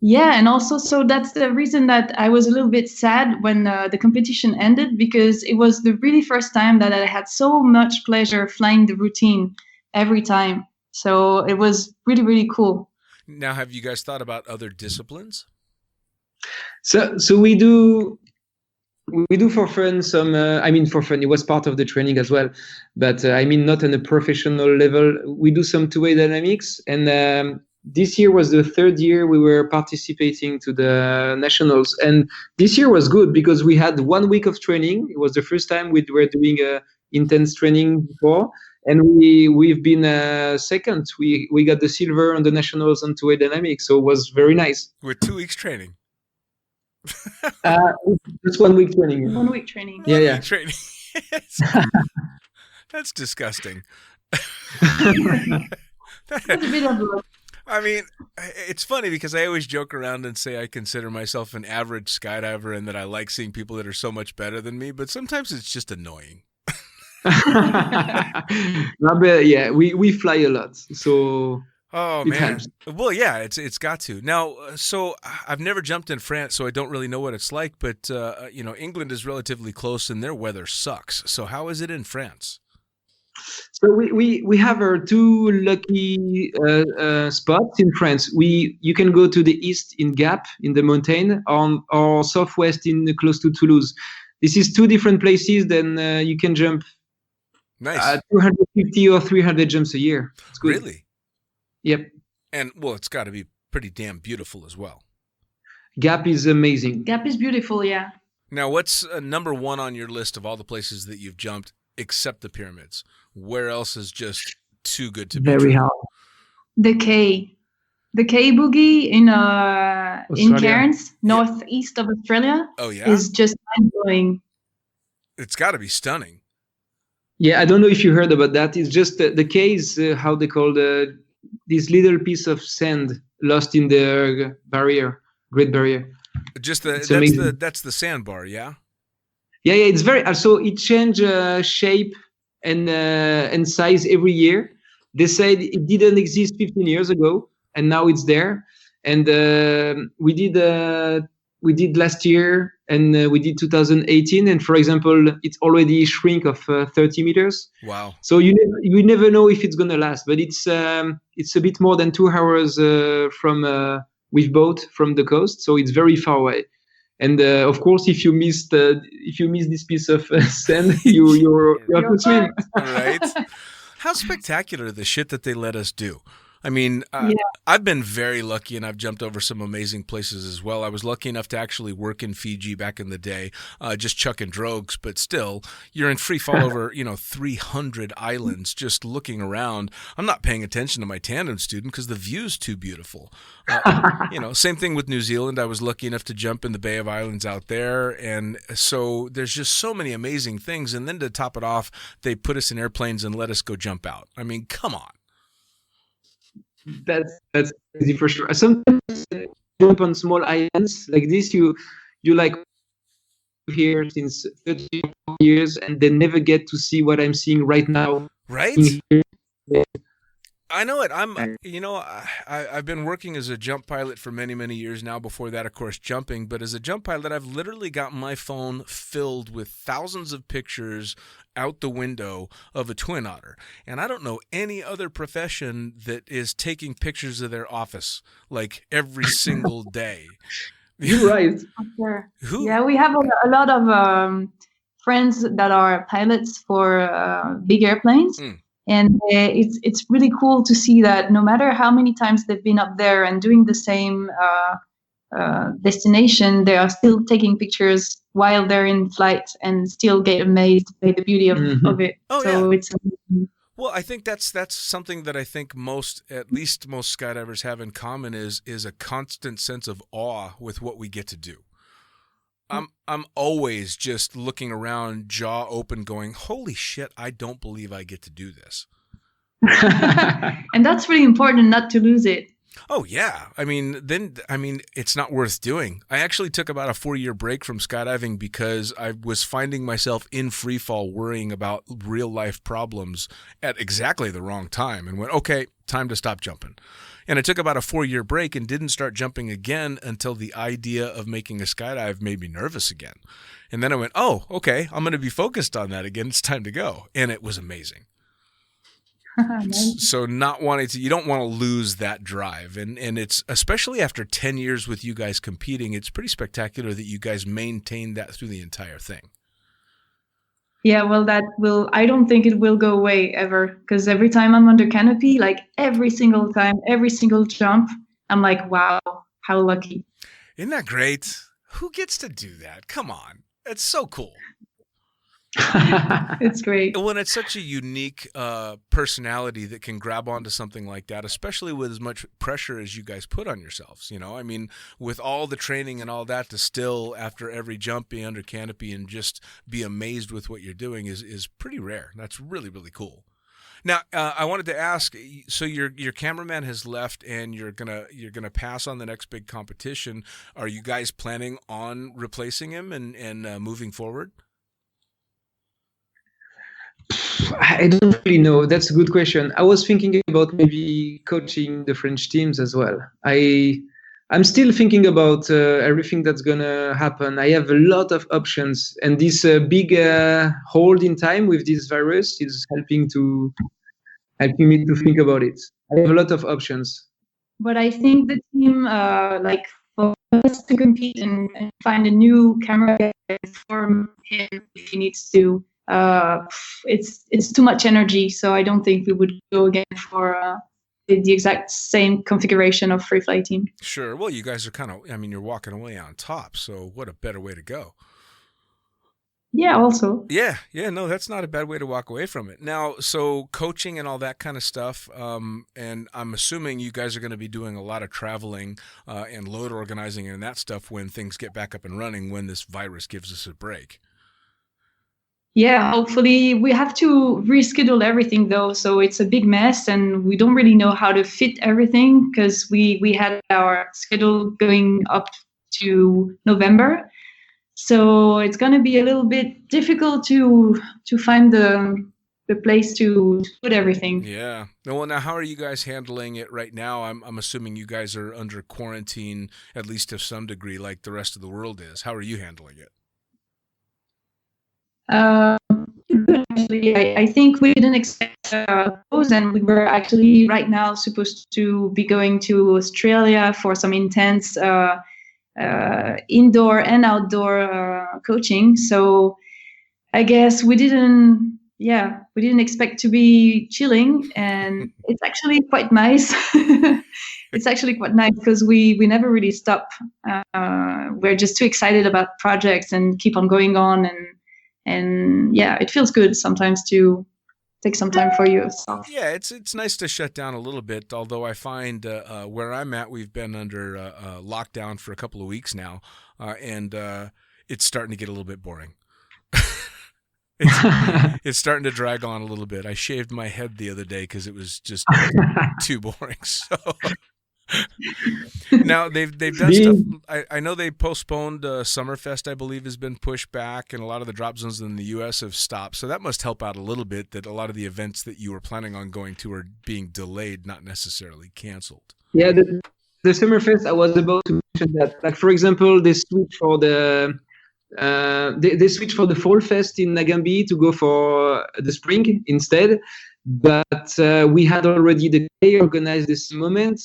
Yeah, and also, so that's the reason that I was a little bit sad when the competition ended, because it was the really first time that I had so much pleasure flying the routine every time. So it was really, really cool. Now, have you guys thought about other disciplines? So we do for fun some. For fun, it was part of the training as well. But not on a professional level. We do some two-way dynamics, and this year was the 3rd year we were participating to the nationals. And this year was good because we had 1 week of training. It was the first time we were doing intense training before, and we've been second. We got the silver on the nationals on two-way dynamics, so it was very nice. With 2 weeks training. Just 1 week training. 1 week training. Yeah, 1 yeah. week training. That's disgusting. It's a bit of a I mean, it's funny because I always joke around and say I consider myself an average skydiver and that I like seeing people that are so much better than me, but sometimes it's just annoying. No, but yeah, we fly a lot, so Oh it man. helps. Well, yeah, it's got to. Now, so I've never jumped in France, so I don't really know what it's like, but England is relatively close and their weather sucks. So how is it in France? So we have our two lucky spots in France. You can go to the east in Gap in the mountain, or southwest in close to Toulouse. This is two different places. Then you can jump Nice. 250 or 300 jumps a year. It's good. Really? Yep. And well, it's got to be pretty damn beautiful as well. Gap is amazing. Gap is beautiful, yeah. Now, what's number one on your list of all the places that you've jumped except the pyramids? Where else is just too good to be Very true? hard. The K boogie in Australia. Cairns, northeast of Australia, Oh yeah, is just mind blowing. it's got to be stunning. Yeah, I don't know if you heard about that. It's just the K is how they call this little piece of sand lost in the Great Barrier. Just It's amazing. that's the sandbar, yeah. Yeah, it's very. So it changed shape and size every year. They said it didn't exist 15 years ago, and now it's there. And we did last year, and we did 2018. And for example, it's already shrink of 30 meters. Wow. So you never know if it's gonna last, but it's a bit more than 2 hours from with boat from the coast, so it's very far away. And of course, if you miss this piece of sand, you have to swim. Right? How spectacular the shit that they let us do. I mean, Yeah. I've been very lucky and I've jumped over some amazing places as well. I was lucky enough to actually work in Fiji back in the day, just chucking drogues, but still, you're in free fall over, 300 islands just looking around. I'm not paying attention to my tandem student because the view's too beautiful. Same thing with New Zealand. I was lucky enough to jump in the Bay of Islands out there. And so there's just so many amazing things. And then to top it off, they put us in airplanes and let us go jump out. I mean, come on. That's easy for sure. Sometimes you jump on small islands like this. You like here since 30 years, and they never get to see what I'm seeing right now. Right? Here. I know it. I've been working as a jump pilot for many, many years now. Before that, of course, jumping. But as a jump pilot, I've literally got my phone filled with thousands of pictures out the window of a twin otter. And I don't know any other profession that is taking pictures of their office like every single day. You're right. Sure. Who? Yeah, we have a lot of friends that are pilots for big airplanes. Mm. And it's really cool to see that no matter how many times they've been up there and doing the same destination, they are still taking pictures while they're in flight and still get amazed by the beauty of it. Oh, so yeah. it's amazing. Well, I think that's something that I think at least most skydivers have in common is a constant sense of awe with what we get to do. I'm always just looking around, jaw open, going, "Holy shit! I don't believe I get to do this." And that's really important not to lose it. Oh yeah, I mean, it's not worth doing. I actually took about a 4-year break from skydiving because I was finding myself in free fall, worrying about real life problems at exactly the wrong time, and went, "Okay, time to stop jumping." And I took about a 4-year break and didn't start jumping again until the idea of making a skydive made me nervous again. And then I went, "Oh, okay, I'm going to be focused on that again. It's time to go." And it was amazing. Nice. So you don't want to lose that drive. And it's, especially after 10 years with you guys competing, it's pretty spectacular that you guys maintained that through the entire thing. Yeah, well, I don't think it will go away ever, because every time I'm under canopy, like every single time, every single jump, I'm like, wow, how lucky. Isn't that great? Who gets to do that? Come on. It's so cool. It's great. Well, and it's such a unique personality that can grab onto something like that, especially with as much pressure as you guys put on yourselves. I mean, with all the training and all that, to still, after every jump, be under canopy and just be amazed with what you're doing is pretty rare. That's really, really cool. Now, I wanted to ask. So your cameraman has left, and you're gonna pass on the next big competition. Are you guys planning on replacing him and moving forward? I don't really know. That's a good question. I was thinking about maybe coaching the French teams as well. I'm still thinking about everything that's gonna happen. I have a lot of options, and this big hold in time with this virus is helping me to think about it. I have a lot of options. But I think the team, for us to compete and find a new camera guy for him if he needs to, it's too much energy. So I don't think we would go again for the exact same configuration of free fly team. Sure. Well, you guys are you're walking away on top. So what a better way to go. Yeah, also. Yeah, no, that's not a bad way to walk away from it. Now, so coaching and all that kind of stuff, and I'm assuming you guys are going to be doing a lot of traveling and load organizing and that stuff when things get back up and running, when this virus gives us a break. Yeah, hopefully. We have to reschedule everything though, so it's a big mess, and we don't really know how to fit everything because we had our schedule going up to November. So it's going to be a little bit difficult to find the place to put everything. Yeah. Well, now, how are you guys handling it right now? I'm assuming you guys are under quarantine, at least to some degree, like the rest of the world is. How are you handling it? Actually, I think we didn't expect those, and we were actually right now supposed to be going to Australia for some intense indoor and outdoor coaching. So I guess we didn't expect to be chilling, and it's actually quite nice. It's actually quite nice because we never really stop. We're just too excited about projects and keep on going on, and yeah, it feels good sometimes to take some time for yourself. Yeah, it's nice to shut down a little bit, although I find where I'm at, we've been under lockdown for a couple of weeks now, and it's starting to get a little bit boring. It's starting to drag on a little bit. I shaved my head the other day because it was just too boring. So now they've done stuff. I know they postponed Summerfest, I believe, has been pushed back, and a lot of the drop zones in the U.S. have stopped. So that must help out a little bit, that a lot of the events that you were planning on going to are being delayed, not necessarily canceled. Yeah, the Summerfest, I was about to mention that. Like, for example, they switched for the they switched for the Fall Fest in Nagambi to go for the spring instead. But we had already the day organized this moment.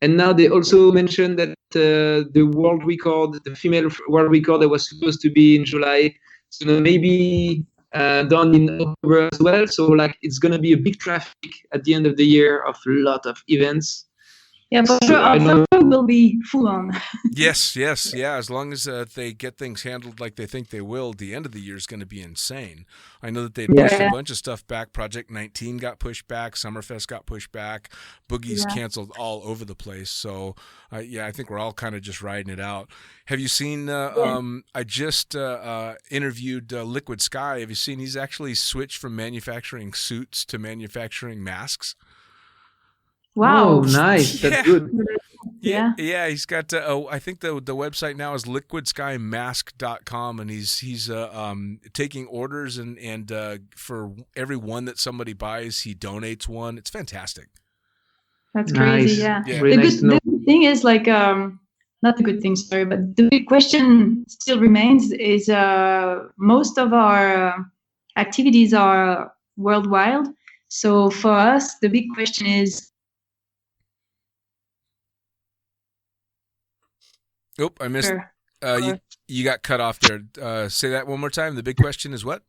And now they also mentioned that the world record, the female world record that was supposed to be in July, so maybe done in October as well. So like it's going to be a big traffic at the end of the year of a lot of events. Yeah, for sure. October will be full on. Yes. Yeah, as long as they get things handled like they think they will, the end of the year is going to be insane. I know that they pushed a bunch of stuff back. Project 19 got pushed back. Summerfest got pushed back. Boogie's canceled all over the place. So, I think we're all kind of just riding it out. Have you seen, I just interviewed Liquid Sky. Have you seen he's actually switched from manufacturing suits to manufacturing masks? Wow. Oh, nice. That's good. Yeah. He's got. I think the website now is liquidskymask.com, and he's taking orders and for every one that somebody buys, he donates one. It's fantastic. That's crazy. Nice. Yeah. Really The good thing is like not the good thing, sorry, but the big question still remains is most of our activities are worldwide. So for us, the big question is. Oh, I missed. You got cut off there. Say that one more time. The big question is what?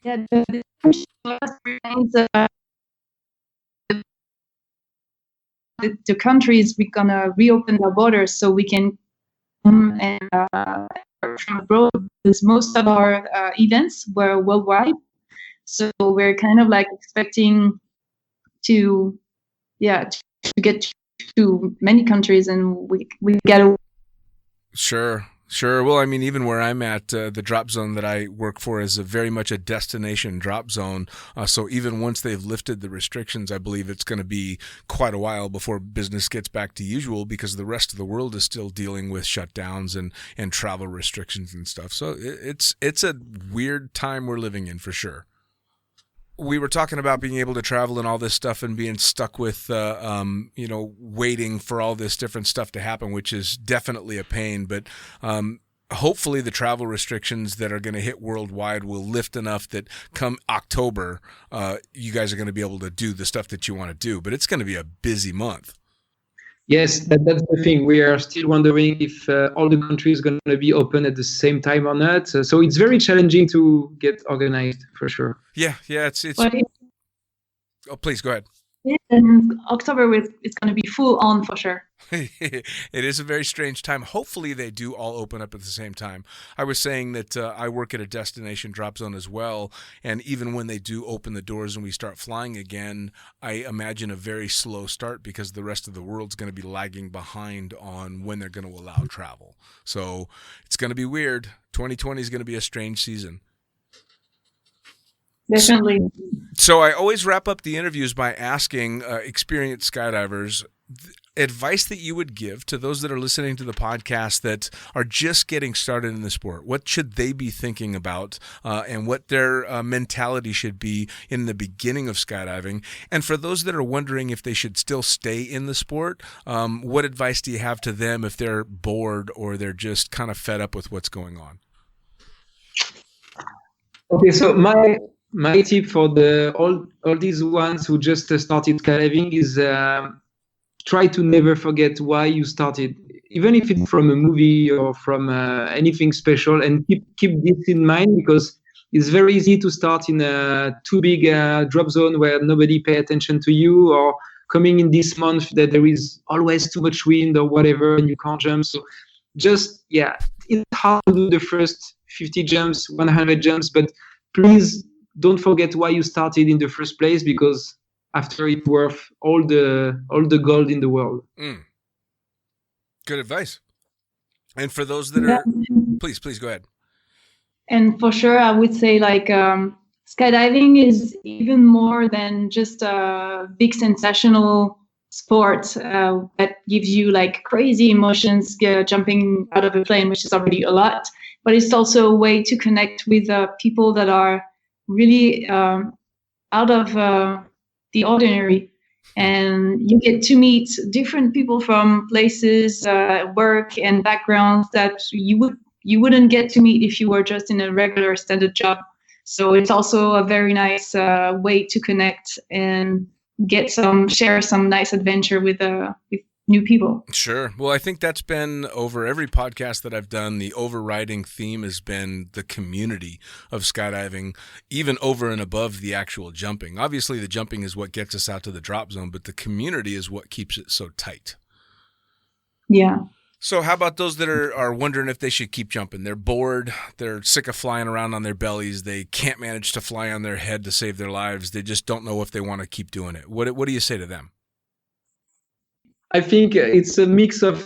Yeah, the question for us remains the countries we're gonna reopen their borders so we can come and from abroad, because most of our events were worldwide. So we're kind of like expecting to get to many countries, and we get a. Sure. Well, I mean, even where I'm at, the drop zone that I work for is very much a destination drop zone. So even once they've lifted the restrictions, I believe it's going to be quite a while before business gets back to usual, because the rest of the world is still dealing with shutdowns and travel restrictions and stuff. So it's a weird time we're living in, for sure. We were talking about being able to travel and all this stuff, and being stuck with, waiting for all this different stuff to happen, which is definitely a pain. But hopefully the travel restrictions that are going to hit worldwide will lift enough that come October, you guys are going to be able to do the stuff that you want to do. But it's going to be a busy month. Yes, that's the thing. We are still wondering if all the countries are going to be open at the same time or not. So it's very challenging to get organized, for sure. Yeah. It's. Oh, please go ahead. Yeah, and October it's going to be full on for sure. It is a very strange time. Hopefully they do all open up at the same time. I was saying that I work at a destination drop zone as well, and even when they do open the doors and we start flying again, I imagine a very slow start, because the rest of the world's going to be lagging behind on when they're going to allow travel. So it's going to be weird. 2020 is going to be a strange season. Definitely. So I always wrap up the interviews by asking experienced skydivers advice that you would give to those that are listening to the podcast that are just getting started in the sport. What should they be thinking about, and what their mentality should be in the beginning of skydiving? And for those that are wondering if they should still stay in the sport, what advice do you have to them if they're bored or they're just kind of fed up with what's going on? Okay, so my tip for all these ones who just started skydiving is try to never forget why you started, even if it's from a movie or from anything special, and keep this in mind, because it's very easy to start in a too big drop zone where nobody pay attention to you, or coming in this month that there is always too much wind or whatever and you can't jump. So just, it's hard to do the first 50 jumps, 100 jumps, but please don't forget why you started in the first place, because after it's worth all the gold in the world. Good advice. And for those that are, please go ahead. And for sure, I would say skydiving is even more than just a big sensational sport that gives you like crazy emotions jumping out of a plane, which is already a lot. But it's also a way to connect with people that are really out of the ordinary, and you get to meet different people from places, work and backgrounds that you wouldn't get to meet if you were just in a regular standard job. So it's also a very nice way to connect and share some nice adventure with new people. Sure. Well, I think that's been over every podcast that I've done. The overriding theme has been the community of skydiving, even over and above the actual jumping. Obviously, the jumping is what gets us out to the drop zone, but the community is what keeps it so tight. Yeah. So how about those that are wondering if they should keep jumping? They're bored. They're sick of flying around on their bellies. They can't manage to fly on their head to save their lives. They just don't know if they want to keep doing it. What do you say to them? I think it's a mix of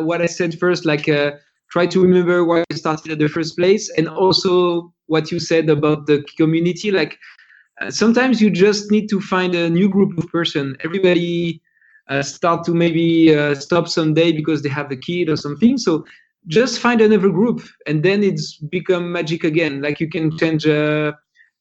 what I said first, try to remember why you started at the first place, and also what you said about the community. Sometimes you just need to find a new group of person. Everybody start to maybe stop someday because they have a kid or something. So just find another group, and then it's become magic again. Like you can change.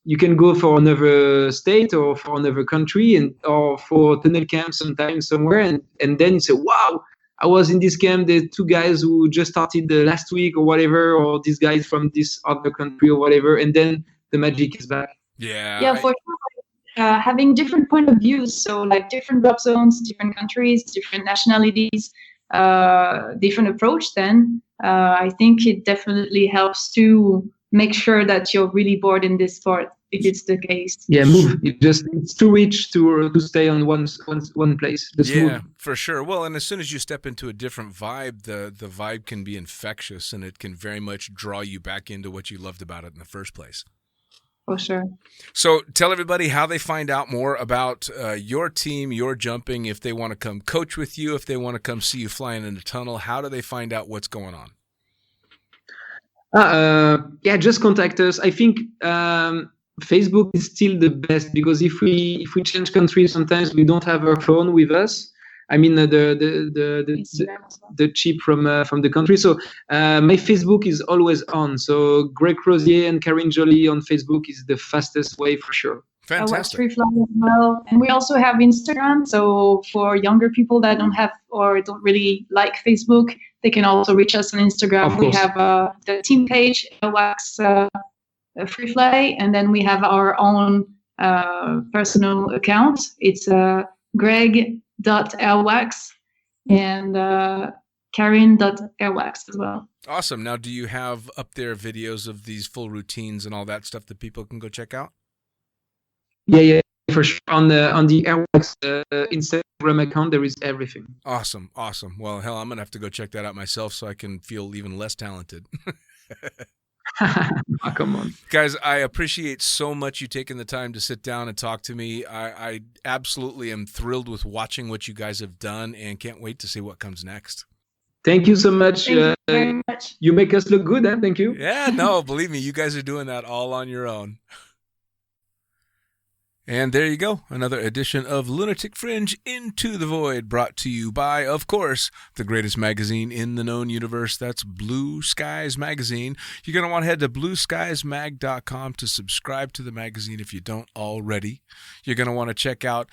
You can go for another state or for another country, or for tunnel camp sometimes somewhere, and then you say, wow, I was in this camp, the two guys who just started last week or whatever, or these guys from this other country or whatever, and then the magic is back. Yeah, for sure. Having different point of views, so like different drop zones, different countries, different nationalities, different approach, then I think it definitely helps to make sure that you're really bored in this sport. if it's the case. Yeah, move. It's too rich to stay on one place. Just Yeah, move. for sure. Well, and as soon as you step into a different vibe, the vibe can be infectious, and it can very much draw you back into what you loved about it in the first place. For sure. So tell everybody how they find out more about your team, your jumping, if they want to come coach with you, if they want to come see you flying in the tunnel. How do they find out what's going on? Yeah, just contact us. I think Facebook is still the best, because if we change countries, sometimes we don't have our phone with us. I mean the chip from the country. So my Facebook is always on. So Greg Crozier and Karine Joly on Facebook is the fastest way for sure. Fantastic. Free fly as well, and we also have Instagram. So for younger people that don't have or don't really like Facebook, they can also reach us on Instagram. We have the team page, Airwax Free Fly, and then we have our own personal account. It's Greg.Airwax and Karine.Airwax as well. Awesome. Now, do you have up there videos of these full routines and all that stuff that people can go check out? Yeah, for sure. On the Airwax Instagram account, there is everything. Awesome. Well, hell, I'm gonna have to go check that out myself so I can feel even less talented. Oh, come on, guys! I appreciate so much you taking the time to sit down and talk to me. I absolutely am thrilled with watching what you guys have done, and can't wait to see what comes next. Thank you so much. Thank you very much. You make us look good, huh? Thank you. Yeah, no, believe me, you guys are doing that all on your own. And there you go, another edition of Lunatic Fringe Into the Void, brought to you by, of course, the greatest magazine in the known universe. That's Blue Skies Magazine. You're going to want to head to blueskiesmag.com to subscribe to the magazine if you don't already. You're going to want to check out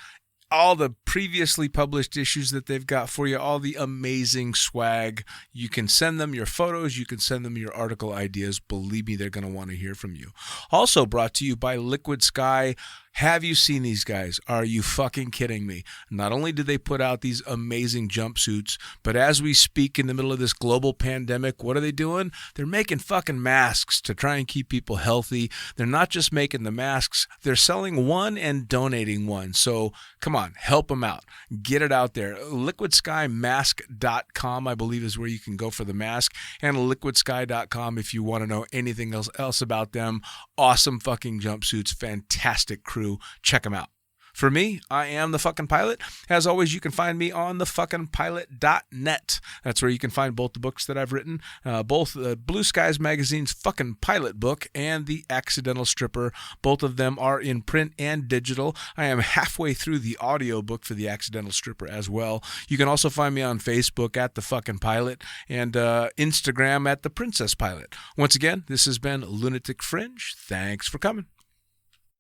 all the previously published issues that they've got for you, all the amazing swag. You can send them your photos. You can send them your article ideas. Believe me, they're going to want to hear from you. Also brought to you by Liquid Sky. Have you seen these guys? Are you fucking kidding me? Not only do they put out these amazing jumpsuits, but as we speak in the middle of this global pandemic, what are they doing? They're making fucking masks to try and keep people healthy. They're not just making the masks, they're selling one and donating one. So come on, help them out. Get it out there. LiquidSkyMask.com, I believe, is where you can go for the mask, and LiquidSky.com if you want to know anything else about them. Awesome fucking jumpsuits, fantastic crew. Check them out. For me, I am the fucking pilot. As always, you can find me on thefuckingpilot.net. That's where you can find both the books that I've written, both Blue Skies Magazine's fucking pilot book and The Accidental Stripper. Both of them are in print and digital. I am halfway through the audio book for The Accidental Stripper as well. You can also find me on Facebook at The Fucking Pilot and Instagram at The Princess Pilot. Once again, this has been Lunatic Fringe. Thanks for coming.